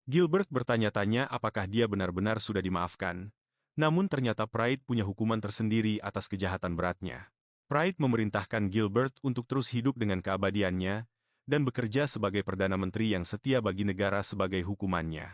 Gilbert bertanya-tanya apakah dia benar-benar sudah dimaafkan, namun ternyata Pride punya hukuman tersendiri atas kejahatan beratnya. Pride memerintahkan Gilbert untuk terus hidup dengan keabadiannya, dan bekerja sebagai Perdana Menteri yang setia bagi negara sebagai hukumannya.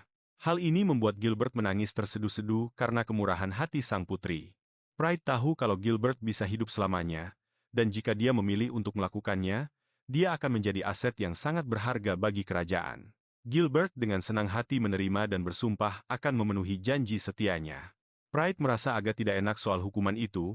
Hal ini membuat Gilbert menangis terseduh-seduh karena kemurahan hati sang putri. Pride tahu kalau Gilbert bisa hidup selamanya, dan jika dia memilih untuk melakukannya, dia akan menjadi aset yang sangat berharga bagi kerajaan. Gilbert dengan senang hati menerima dan bersumpah akan memenuhi janji setianya. Pride merasa agak tidak enak soal hukuman itu,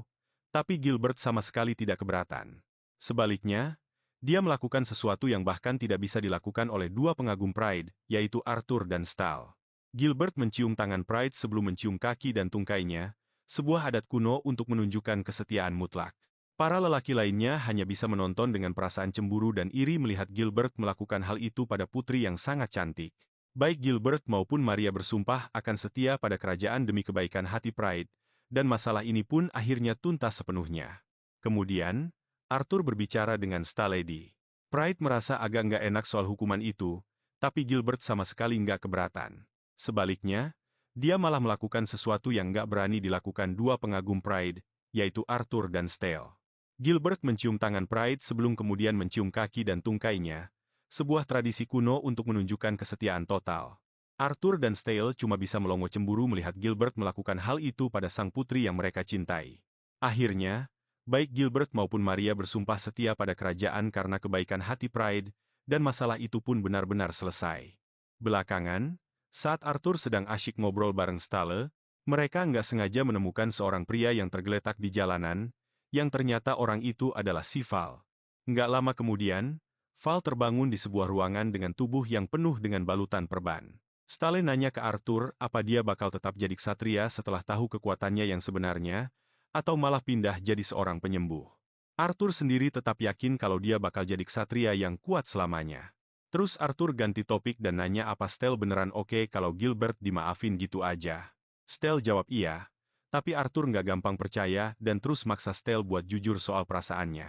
tapi Gilbert sama sekali tidak keberatan. Sebaliknya, dia melakukan sesuatu yang bahkan tidak bisa dilakukan oleh dua pengagum Pride, yaitu Arthur dan Stahl. Gilbert mencium tangan Pride sebelum mencium kaki dan tungkainya, sebuah adat kuno untuk menunjukkan kesetiaan mutlak. Para lelaki lainnya hanya bisa menonton dengan perasaan cemburu dan iri melihat Gilbert melakukan hal itu pada putri yang sangat cantik. Baik Gilbert maupun Maria bersumpah akan setia pada kerajaan demi kebaikan hati Pride, dan masalah ini pun akhirnya tuntas sepenuhnya. Kemudian, Arthur berbicara dengan Stalady. Pride merasa agak nggak enak soal hukuman itu, tapi Gilbert sama sekali nggak keberatan. Sebaliknya, dia malah melakukan sesuatu yang nggak berani dilakukan dua pengagum Pride, yaitu Arthur dan Stahl. Gilbert mencium tangan Pride sebelum kemudian mencium kaki dan tungkainya, sebuah tradisi kuno untuk menunjukkan kesetiaan total. Arthur dan Stahl cuma bisa melongo cemburu melihat Gilbert melakukan hal itu pada sang putri yang mereka cintai. Akhirnya, baik Gilbert maupun Maria bersumpah setia pada kerajaan karena kebaikan hati Pride, dan masalah itu pun benar-benar selesai. Belakangan, saat Arthur sedang asyik ngobrol bareng Stahl, mereka nggak sengaja menemukan seorang pria yang tergeletak di jalanan, yang ternyata orang itu adalah si Val. Nggak lama kemudian, Val terbangun di sebuah ruangan dengan tubuh yang penuh dengan balutan perban. Stahl nanya ke Arthur apa dia bakal tetap jadi ksatria setelah tahu kekuatannya yang sebenarnya, atau malah pindah jadi seorang penyembuh. Arthur sendiri tetap yakin kalau dia bakal jadi ksatria yang kuat selamanya. Terus Arthur ganti topik dan nanya apa Stahl beneran oke kalau Gilbert dimaafin gitu aja. Stahl jawab iya, tapi Arthur nggak gampang percaya dan terus maksa Stahl buat jujur soal perasaannya.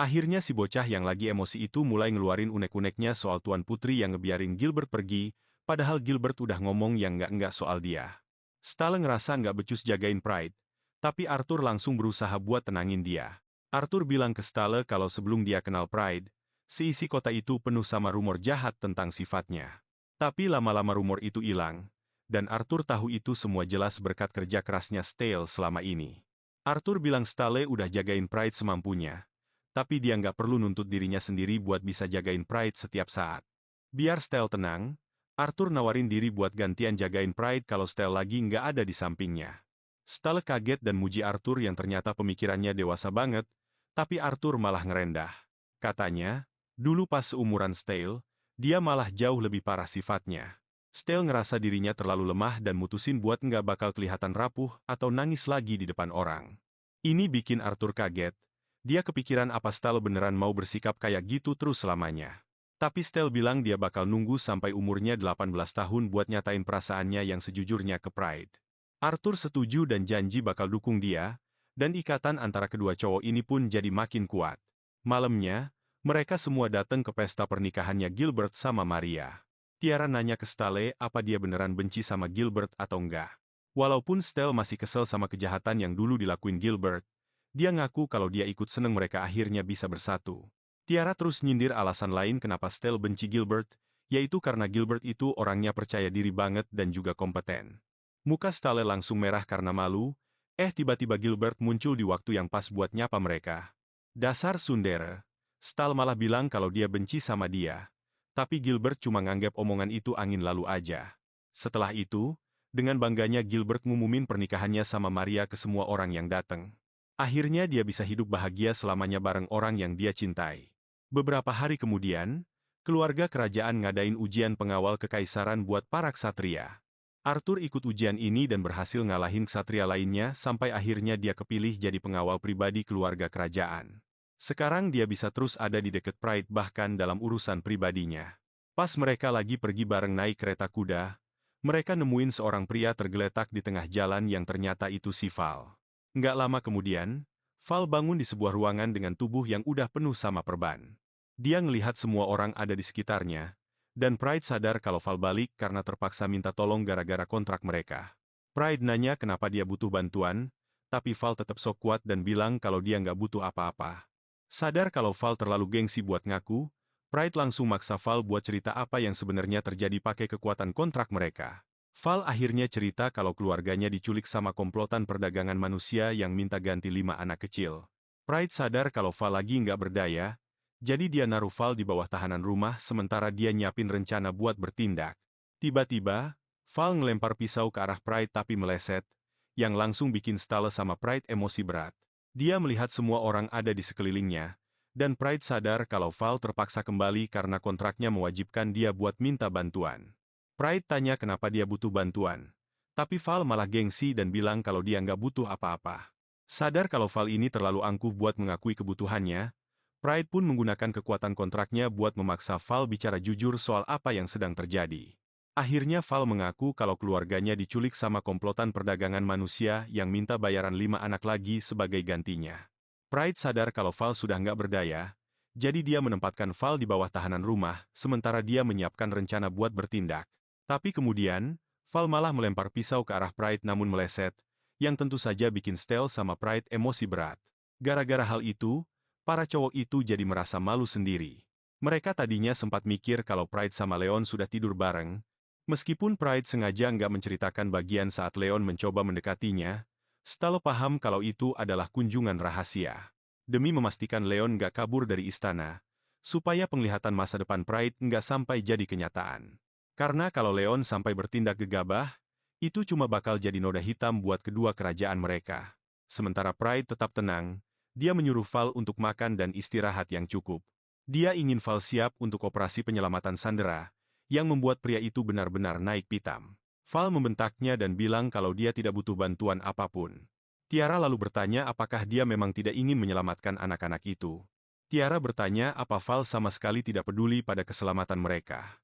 Akhirnya si bocah yang lagi emosi itu mulai ngeluarin unek-uneknya soal Tuan Putri yang ngebiarin Gilbert pergi, padahal Gilbert udah ngomong yang nggak soal dia. Stahl ngerasa nggak becus jagain Pride, tapi Arthur langsung berusaha buat tenangin dia. Arthur bilang ke Stahl kalau sebelum dia kenal Pride, seisi kota itu penuh sama rumor jahat tentang sifatnya. Tapi lama-lama rumor itu hilang, dan Arthur tahu itu semua jelas berkat kerja kerasnya Stahl selama ini. Arthur bilang Stahl udah jagain Pride semampunya, tapi dia nggak perlu nuntut dirinya sendiri buat bisa jagain Pride setiap saat. Biar Stahl tenang, Arthur nawarin diri buat gantian jagain Pride kalau Stahl lagi nggak ada di sampingnya. Stahl kaget dan muji Arthur yang ternyata pemikirannya dewasa banget, tapi Arthur malah ngerendah. Katanya, dulu pas seumuran Stahl, dia malah jauh lebih parah sifatnya. Stahl ngerasa dirinya terlalu lemah dan mutusin buat nggak bakal kelihatan rapuh atau nangis lagi di depan orang. Ini bikin Arthur kaget. Dia kepikiran apa Stahl beneran mau bersikap kayak gitu terus selamanya. Tapi Stahl bilang dia bakal nunggu sampai umurnya 18 tahun buat nyatain perasaannya yang sejujurnya ke Pride. Arthur setuju dan janji bakal dukung dia, dan ikatan antara kedua cowok ini pun jadi makin kuat. Malamnya, mereka semua datang ke pesta pernikahannya Gilbert sama Maria. Tiara nanya ke Stahl apa dia beneran benci sama Gilbert atau enggak. Walaupun Stahl masih kesel sama kejahatan yang dulu dilakuin Gilbert, dia ngaku kalau dia ikut seneng mereka akhirnya bisa bersatu. Tiara terus nyindir alasan lain kenapa Stahl benci Gilbert, yaitu karena Gilbert itu orangnya percaya diri banget dan juga kompeten. Muka Stahl langsung merah karena malu, tiba-tiba Gilbert muncul di waktu yang pas buat nyapa mereka. Dasar Sundere. Stahl malah bilang kalau dia benci sama dia. Tapi Gilbert cuma nganggep omongan itu angin lalu aja. Setelah itu, dengan bangganya Gilbert ngumumin pernikahannya sama Maria ke semua orang yang datang. Akhirnya dia bisa hidup bahagia selamanya bareng orang yang dia cintai. Beberapa hari kemudian, keluarga kerajaan ngadain ujian pengawal kekaisaran buat para ksatria. Arthur ikut ujian ini dan berhasil ngalahin ksatria lainnya sampai akhirnya dia kepilih jadi pengawal pribadi keluarga kerajaan. Sekarang dia bisa terus ada di dekat Pride bahkan dalam urusan pribadinya. Pas mereka lagi pergi bareng naik kereta kuda, mereka nemuin seorang pria tergeletak di tengah jalan yang ternyata itu si Val. Nggak lama kemudian, Val bangun di sebuah ruangan dengan tubuh yang udah penuh sama perban. Dia ngelihat semua orang ada di sekitarnya, dan Pride sadar kalau Val balik karena terpaksa minta tolong gara-gara kontrak mereka. Pride nanya kenapa dia butuh bantuan, tapi Val tetap sok kuat dan bilang kalau dia nggak butuh apa-apa. Sadar kalau Val terlalu gengsi buat ngaku, Pride langsung maksa Val buat cerita apa yang sebenarnya terjadi pakai kekuatan kontrak mereka. Val akhirnya cerita kalau keluarganya diculik sama komplotan perdagangan manusia yang minta ganti 5 anak kecil. Pride sadar kalau Val lagi nggak berdaya, jadi dia naruh Val di bawah tahanan rumah sementara dia nyiapin rencana buat bertindak. Tiba-tiba, Val ngelempar pisau ke arah Pride tapi meleset, yang langsung bikin Stale sama Pride emosi berat. Dia melihat semua orang ada di sekelilingnya, dan Pride sadar kalau Val terpaksa kembali karena kontraknya mewajibkan dia buat minta bantuan. Pride tanya kenapa dia butuh bantuan. Tapi Val malah gengsi dan bilang kalau dia nggak butuh apa-apa. Sadar kalau Val ini terlalu angkuh buat mengakui kebutuhannya, Pride pun menggunakan kekuatan kontraknya buat memaksa Val bicara jujur soal apa yang sedang terjadi. Akhirnya Val mengaku kalau keluarganya diculik sama komplotan perdagangan manusia yang minta bayaran 5 anak lagi sebagai gantinya. Pride sadar kalau Val sudah nggak berdaya, jadi dia menempatkan Val di bawah tahanan rumah, sementara dia menyiapkan rencana buat bertindak. Tapi kemudian, Val malah melempar pisau ke arah Pride namun meleset, yang tentu saja bikin Stale sama Pride emosi berat. Gara-gara hal itu, para cowok itu jadi merasa malu sendiri. Mereka tadinya sempat mikir kalau Pride sama Leon sudah tidur bareng, meskipun Pride sengaja nggak menceritakan bagian saat Leon mencoba mendekatinya, Stale paham kalau itu adalah kunjungan rahasia. Demi memastikan Leon nggak kabur dari istana, supaya penglihatan masa depan Pride nggak sampai jadi kenyataan. Karena kalau Leon sampai bertindak gegabah, itu cuma bakal jadi noda hitam buat kedua kerajaan mereka. Sementara Pride tetap tenang, dia menyuruh Val untuk makan dan istirahat yang cukup. Dia ingin Val siap untuk operasi penyelamatan sandera, yang membuat pria itu benar-benar naik pitam. Val membentaknya dan bilang kalau dia tidak butuh bantuan apapun. Tiara lalu bertanya apakah dia memang tidak ingin menyelamatkan anak-anak itu. Tiara bertanya apa Val sama sekali tidak peduli pada keselamatan mereka.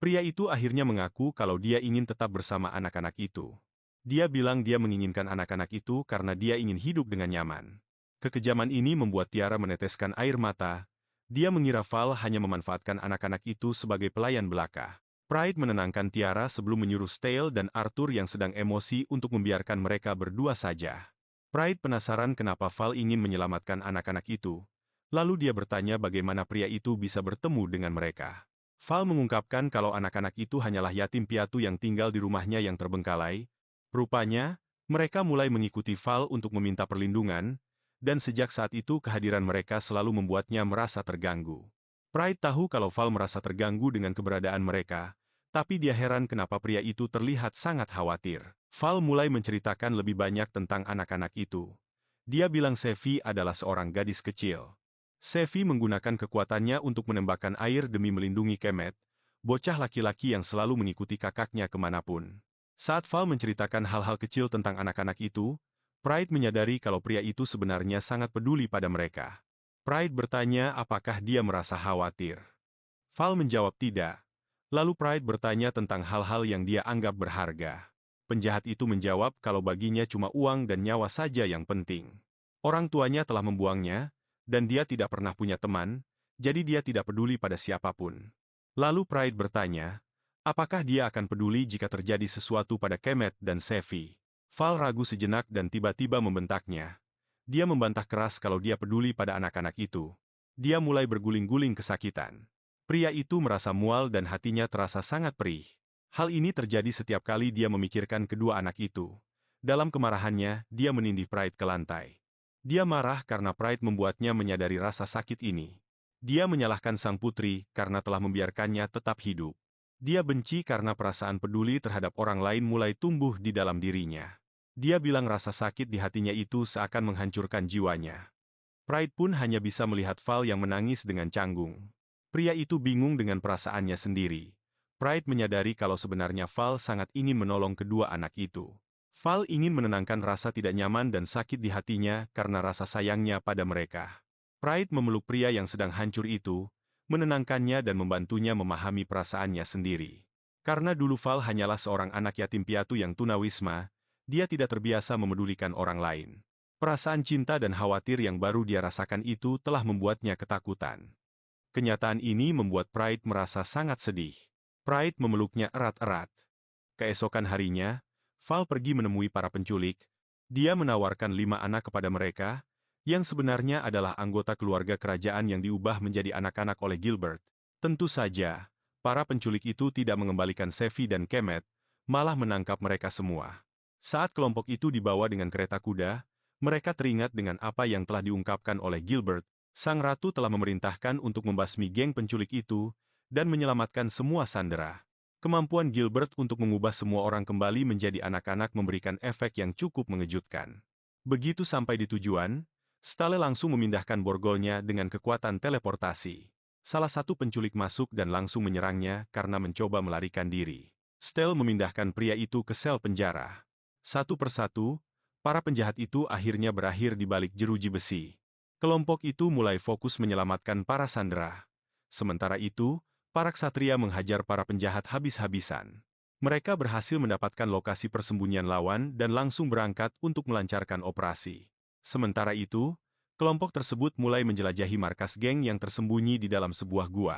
Pria itu akhirnya mengaku kalau dia ingin tetap bersama anak-anak itu. Dia bilang dia menginginkan anak-anak itu karena dia ingin hidup dengan nyaman. Kekejaman ini membuat Tiara meneteskan air mata. Dia mengira Val hanya memanfaatkan anak-anak itu sebagai pelayan belaka. Pride menenangkan Tiara sebelum menyuruh Stale dan Arthur yang sedang emosi untuk membiarkan mereka berdua saja. Pride penasaran kenapa Val ingin menyelamatkan anak-anak itu. Lalu dia bertanya bagaimana pria itu bisa bertemu dengan mereka. Val mengungkapkan kalau anak-anak itu hanyalah yatim piatu yang tinggal di rumahnya yang terbengkalai. Rupanya, mereka mulai mengikuti Val untuk meminta perlindungan, dan sejak saat itu kehadiran mereka selalu membuatnya merasa terganggu. Pride tahu kalau Val merasa terganggu dengan keberadaan mereka, tapi dia heran kenapa pria itu terlihat sangat khawatir. Val mulai menceritakan lebih banyak tentang anak-anak itu. Dia bilang Sevi adalah seorang gadis kecil. Sevi menggunakan kekuatannya untuk menembakkan air demi melindungi Kemet, bocah laki-laki yang selalu mengikuti kakaknya kemanapun. Saat Val menceritakan hal-hal kecil tentang anak-anak itu, Pride menyadari kalau pria itu sebenarnya sangat peduli pada mereka. Pride bertanya apakah dia merasa khawatir. Val menjawab tidak. Lalu Pride bertanya tentang hal-hal yang dia anggap berharga. Penjahat itu menjawab kalau baginya cuma uang dan nyawa saja yang penting. Orang tuanya telah membuangnya, dan dia tidak pernah punya teman, jadi dia tidak peduli pada siapapun. Lalu Pride bertanya, apakah dia akan peduli jika terjadi sesuatu pada Kemet dan Sevi? Val ragu sejenak dan tiba-tiba membentaknya. Dia membantah keras kalau dia peduli pada anak-anak itu. Dia mulai berguling-guling kesakitan. Pria itu merasa mual dan hatinya terasa sangat perih. Hal ini terjadi setiap kali dia memikirkan kedua anak itu. Dalam kemarahannya, dia menindih Pride ke lantai. Dia marah karena Pride membuatnya menyadari rasa sakit ini. Dia menyalahkan sang putri karena telah membiarkannya tetap hidup. Dia benci karena perasaan peduli terhadap orang lain mulai tumbuh di dalam dirinya. Dia bilang rasa sakit di hatinya itu seakan menghancurkan jiwanya. Pride pun hanya bisa melihat Val yang menangis dengan canggung. Pria itu bingung dengan perasaannya sendiri. Pride menyadari kalau sebenarnya Val sangat ingin menolong kedua anak itu. Val ingin menenangkan rasa tidak nyaman dan sakit di hatinya karena rasa sayangnya pada mereka. Pride memeluk pria yang sedang hancur itu, menenangkannya dan membantunya memahami perasaannya sendiri. Karena dulu Val hanyalah seorang anak yatim piatu yang tunawisma, dia tidak terbiasa memedulikan orang lain. Perasaan cinta dan khawatir yang baru dia rasakan itu telah membuatnya ketakutan. Kenyataan ini membuat Pride merasa sangat sedih. Pride memeluknya erat-erat. Keesokan harinya, Val pergi menemui para penculik. Dia menawarkan 5 anak kepada mereka, yang sebenarnya adalah anggota keluarga kerajaan yang diubah menjadi anak-anak oleh Gilbert. Tentu saja, para penculik itu tidak mengembalikan Sevi dan Kemet, malah menangkap mereka semua. Saat kelompok itu dibawa dengan kereta kuda, mereka teringat dengan apa yang telah diungkapkan oleh Gilbert. Sang ratu telah memerintahkan untuk membasmi geng penculik itu dan menyelamatkan semua sandera. Kemampuan Gilbert untuk mengubah semua orang kembali menjadi anak-anak memberikan efek yang cukup mengejutkan. Begitu sampai di tujuan, Stale langsung memindahkan borgolnya dengan kekuatan teleportasi. Salah satu penculik masuk dan langsung menyerangnya karena mencoba melarikan diri. Stale memindahkan pria itu ke sel penjara. Satu persatu, para penjahat itu akhirnya berakhir di balik jeruji besi. Kelompok itu mulai fokus menyelamatkan para sandera. Sementara itu, para ksatria menghajar para penjahat habis-habisan. Mereka berhasil mendapatkan lokasi persembunyian lawan dan langsung berangkat untuk melancarkan operasi. Sementara itu, kelompok tersebut mulai menjelajahi markas geng yang tersembunyi di dalam sebuah gua.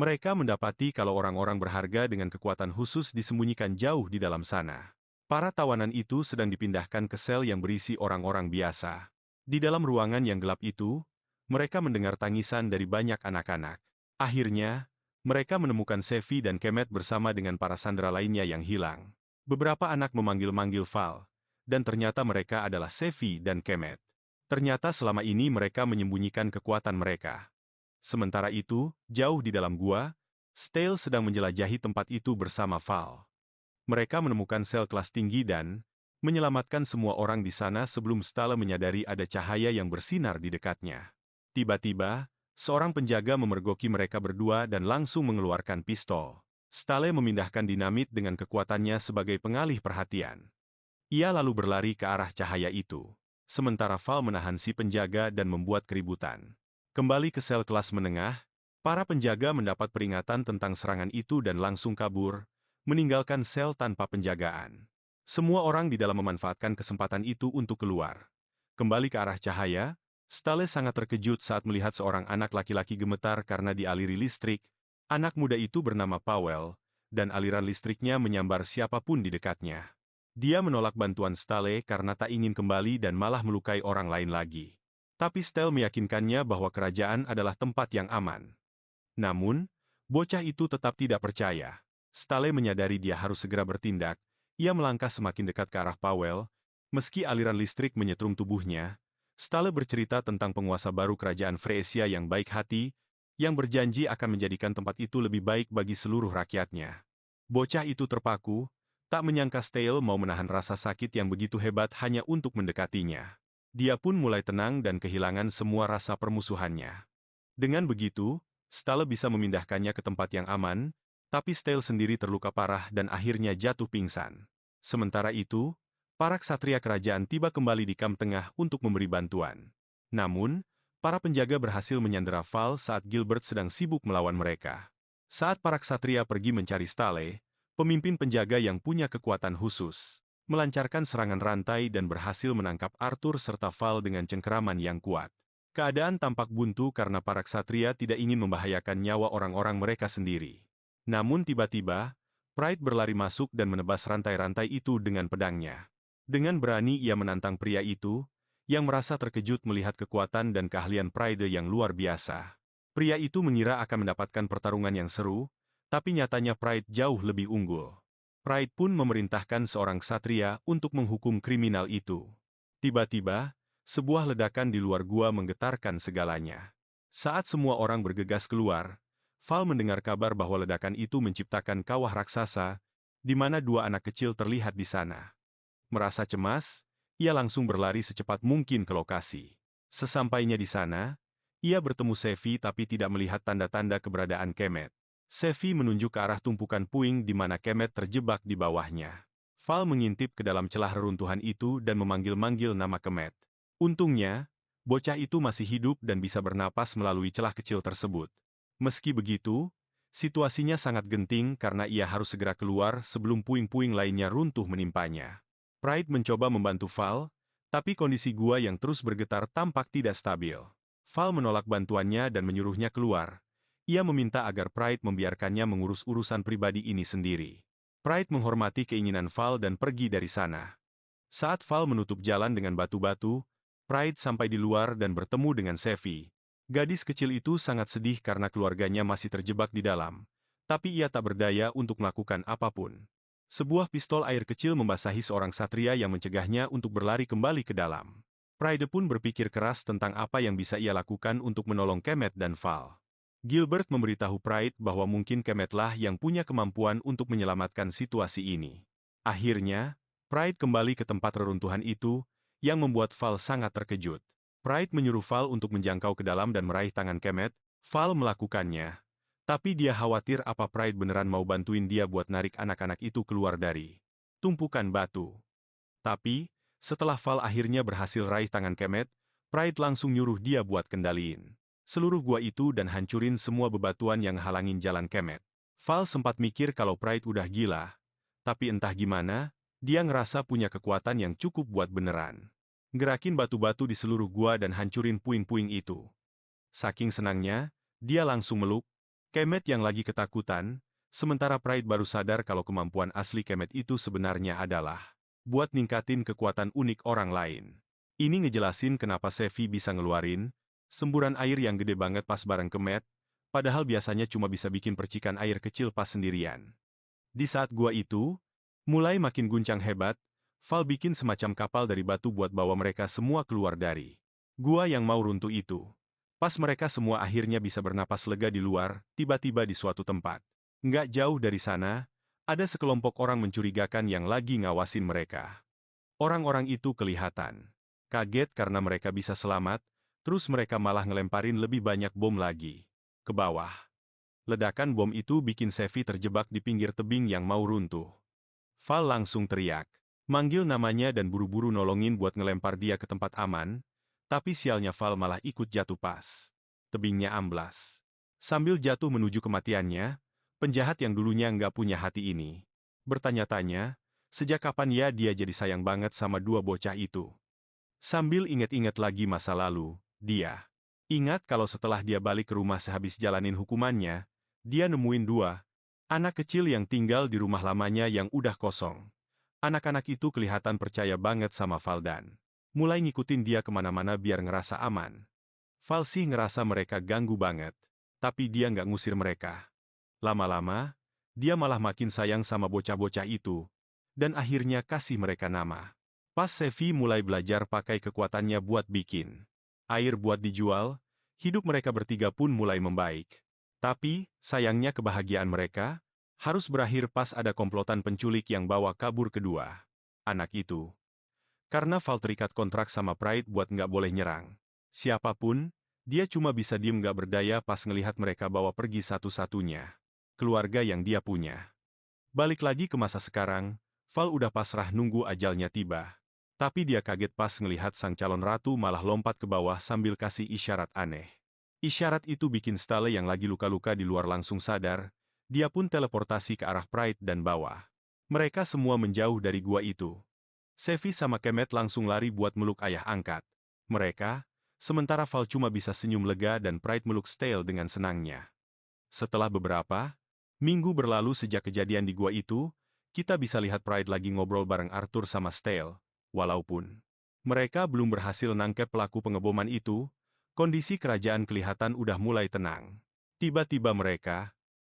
Mereka mendapati kalau orang-orang berharga dengan kekuatan khusus disembunyikan jauh di dalam sana. Para tawanan itu sedang dipindahkan ke sel yang berisi orang-orang biasa. Di dalam ruangan yang gelap itu, mereka mendengar tangisan dari banyak anak-anak. Akhirnya, mereka menemukan Sevi dan Kemet bersama dengan para sandera lainnya yang hilang. Beberapa anak memanggil-manggil Val, dan ternyata mereka adalah Sevi dan Kemet. Ternyata selama ini mereka menyembunyikan kekuatan mereka. Sementara itu, jauh di dalam gua, Stale sedang menjelajahi tempat itu bersama Val. Mereka menemukan sel kelas tinggi dan menyelamatkan semua orang di sana sebelum Stale menyadari ada cahaya yang bersinar di dekatnya. Tiba-tiba, seorang penjaga memergoki mereka berdua dan langsung mengeluarkan pistol. Stale memindahkan dinamit dengan kekuatannya sebagai pengalih perhatian. Ia lalu berlari ke arah cahaya itu. Sementara Val menahan si penjaga dan membuat keributan. Kembali ke sel kelas menengah, para penjaga mendapat peringatan tentang serangan itu dan langsung kabur, meninggalkan sel tanpa penjagaan. Semua orang di dalam memanfaatkan kesempatan itu untuk keluar. Kembali ke arah cahaya, Stale sangat terkejut saat melihat seorang anak laki-laki gemetar karena dialiri listrik. Anak muda itu bernama Powell, dan aliran listriknya menyambar siapapun di dekatnya. Dia menolak bantuan Stale karena tak ingin kembali dan malah melukai orang lain lagi. Tapi Stale meyakinkannya bahwa kerajaan adalah tempat yang aman. Namun, bocah itu tetap tidak percaya. Stale menyadari dia harus segera bertindak. Ia melangkah semakin dekat ke arah Powell. Meski aliran listrik menyetrum tubuhnya, Stale bercerita tentang penguasa baru kerajaan Freesia yang baik hati, yang berjanji akan menjadikan tempat itu lebih baik bagi seluruh rakyatnya. Bocah itu terpaku, tak menyangka Stale mau menahan rasa sakit yang begitu hebat hanya untuk mendekatinya. Dia pun mulai tenang dan kehilangan semua rasa permusuhannya. Dengan begitu, Stale bisa memindahkannya ke tempat yang aman, tapi Stale sendiri terluka parah dan akhirnya jatuh pingsan. Sementara itu, para ksatria kerajaan tiba kembali di kamp tengah untuk memberi bantuan. Namun, para penjaga berhasil menyandera Val saat Gilbert sedang sibuk melawan mereka. Saat para ksatria pergi mencari Stale, pemimpin penjaga yang punya kekuatan khusus, melancarkan serangan rantai dan berhasil menangkap Arthur serta Val dengan cengkeraman yang kuat. Keadaan tampak buntu karena para ksatria tidak ingin membahayakan nyawa orang-orang mereka sendiri. Namun tiba-tiba, Pride berlari masuk dan menebas rantai-rantai itu dengan pedangnya. Dengan berani ia menantang pria itu, yang merasa terkejut melihat kekuatan dan keahlian Pride yang luar biasa. Pria itu mengira akan mendapatkan pertarungan yang seru, tapi nyatanya Pride jauh lebih unggul. Pride pun memerintahkan seorang ksatria untuk menghukum kriminal itu. Tiba-tiba, sebuah ledakan di luar gua menggetarkan segalanya. Saat semua orang bergegas keluar, Val mendengar kabar bahwa ledakan itu menciptakan kawah raksasa, di mana dua anak kecil terlihat di sana. Merasa cemas, ia langsung berlari secepat mungkin ke lokasi. Sesampainya di sana, ia bertemu Sevi tapi tidak melihat tanda-tanda keberadaan Kemet. Sevi menunjuk ke arah tumpukan puing di mana Kemet terjebak di bawahnya. Val mengintip ke dalam celah reruntuhan itu dan memanggil-manggil nama Kemet. Untungnya, bocah itu masih hidup dan bisa bernapas melalui celah kecil tersebut. Meski begitu, situasinya sangat genting karena ia harus segera keluar sebelum puing-puing lainnya runtuh menimpanya. Pride mencoba membantu Val, tapi kondisi gua yang terus bergetar tampak tidak stabil. Val menolak bantuannya dan menyuruhnya keluar. Ia meminta agar Pride membiarkannya mengurus urusan pribadi ini sendiri. Pride menghormati keinginan Val dan pergi dari sana. Saat Val menutup jalan dengan batu-batu, Pride sampai di luar dan bertemu dengan Sevi. Gadis kecil itu sangat sedih karena keluarganya masih terjebak di dalam, tapi ia tak berdaya untuk melakukan apapun. Sebuah pistol air kecil membasahi seorang satria yang mencegahnya untuk berlari kembali ke dalam. Pride pun berpikir keras tentang apa yang bisa ia lakukan untuk menolong Kemet dan Val. Gilbert memberitahu Pride bahwa mungkin Kemetlah yang punya kemampuan untuk menyelamatkan situasi ini. Akhirnya, Pride kembali ke tempat reruntuhan itu, yang membuat Val sangat terkejut. Pride menyuruh Val untuk menjangkau ke dalam dan meraih tangan Kemet. Val melakukannya. Tapi dia khawatir apa Pride beneran mau bantuin dia buat narik anak-anak itu keluar dari tumpukan batu. Tapi, setelah Val akhirnya berhasil raih tangan Kemet, Pride langsung nyuruh dia buat kendaliin seluruh gua itu dan hancurin semua bebatuan yang halangin jalan Kemet. Val sempat mikir kalau Pride udah gila, tapi entah gimana, dia ngerasa punya kekuatan yang cukup buat beneran gerakin batu-batu di seluruh gua dan hancurin puing-puing itu. Saking senangnya, dia langsung meluk Kemet yang lagi ketakutan, sementara Pride baru sadar kalau kemampuan asli Kemet itu sebenarnya adalah buat ningkatin kekuatan unik orang lain. Ini ngejelasin kenapa Sevi bisa ngeluarin semburan air yang gede banget pas bareng Kemet, padahal biasanya cuma bisa bikin percikan air kecil pas sendirian. Di saat gua itu, mulai makin guncang hebat, Val bikin semacam kapal dari batu buat bawa mereka semua keluar dari gua yang mau runtuh itu. Pas mereka semua akhirnya bisa bernapas lega di luar, tiba-tiba di suatu tempat. Nggak jauh dari sana, ada sekelompok orang mencurigakan yang lagi ngawasin mereka. Orang-orang itu kelihatan kaget karena mereka bisa selamat, terus mereka malah ngelemparin lebih banyak bom lagi ke bawah. Ledakan bom itu bikin Sevi terjebak di pinggir tebing yang mau runtuh. Val langsung teriak, manggil namanya dan buru-buru nolongin buat ngelempar dia ke tempat aman, tapi sialnya Val malah ikut jatuh pas. Tebingnya amblas. Sambil jatuh menuju kematiannya, penjahat yang dulunya nggak punya hati ini bertanya-tanya, sejak kapan ya dia jadi sayang banget sama dua bocah itu. Sambil ingat-ingat lagi masa lalu, dia ingat kalau setelah dia balik ke rumah sehabis jalanin hukumannya, dia nemuin dua anak kecil yang tinggal di rumah lamanya yang udah kosong. Anak-anak itu kelihatan percaya banget sama Valdan. Mulai ngikutin dia kemana-mana biar ngerasa aman. Val sih ngerasa mereka ganggu banget. Tapi dia nggak ngusir mereka. Lama-lama, dia malah makin sayang sama bocah-bocah itu. Dan akhirnya kasih mereka nama. Pas Sevi mulai belajar pakai kekuatannya buat bikin air buat dijual, hidup mereka bertiga pun mulai membaik. Tapi, sayangnya kebahagiaan mereka harus berakhir pas ada komplotan penculik yang bawa kabur kedua anak itu. Karena Val terikat kontrak sama Pride buat nggak boleh nyerang siapapun, dia cuma bisa diem nggak berdaya pas ngelihat mereka bawa pergi satu-satunya keluarga yang dia punya. Balik lagi ke masa sekarang, Val udah pasrah nunggu ajalnya tiba. Tapi dia kaget pas ngelihat sang calon ratu malah lompat ke bawah sambil kasih isyarat aneh. Isyarat itu bikin Stale yang lagi luka-luka di luar langsung sadar, dia pun teleportasi ke arah Pride dan bawah. Mereka semua menjauh dari gua itu. Sevi sama Kemet langsung lari buat meluk ayah angkat mereka, sementara Val cuma bisa senyum lega dan Pride meluk Stale dengan senangnya. Setelah beberapa minggu berlalu sejak kejadian di gua itu, kita bisa lihat Pride lagi ngobrol bareng Arthur sama Stale. Walaupun mereka belum berhasil nangkep pelaku pengeboman itu, kondisi kerajaan kelihatan udah mulai tenang. Tiba-tiba mereka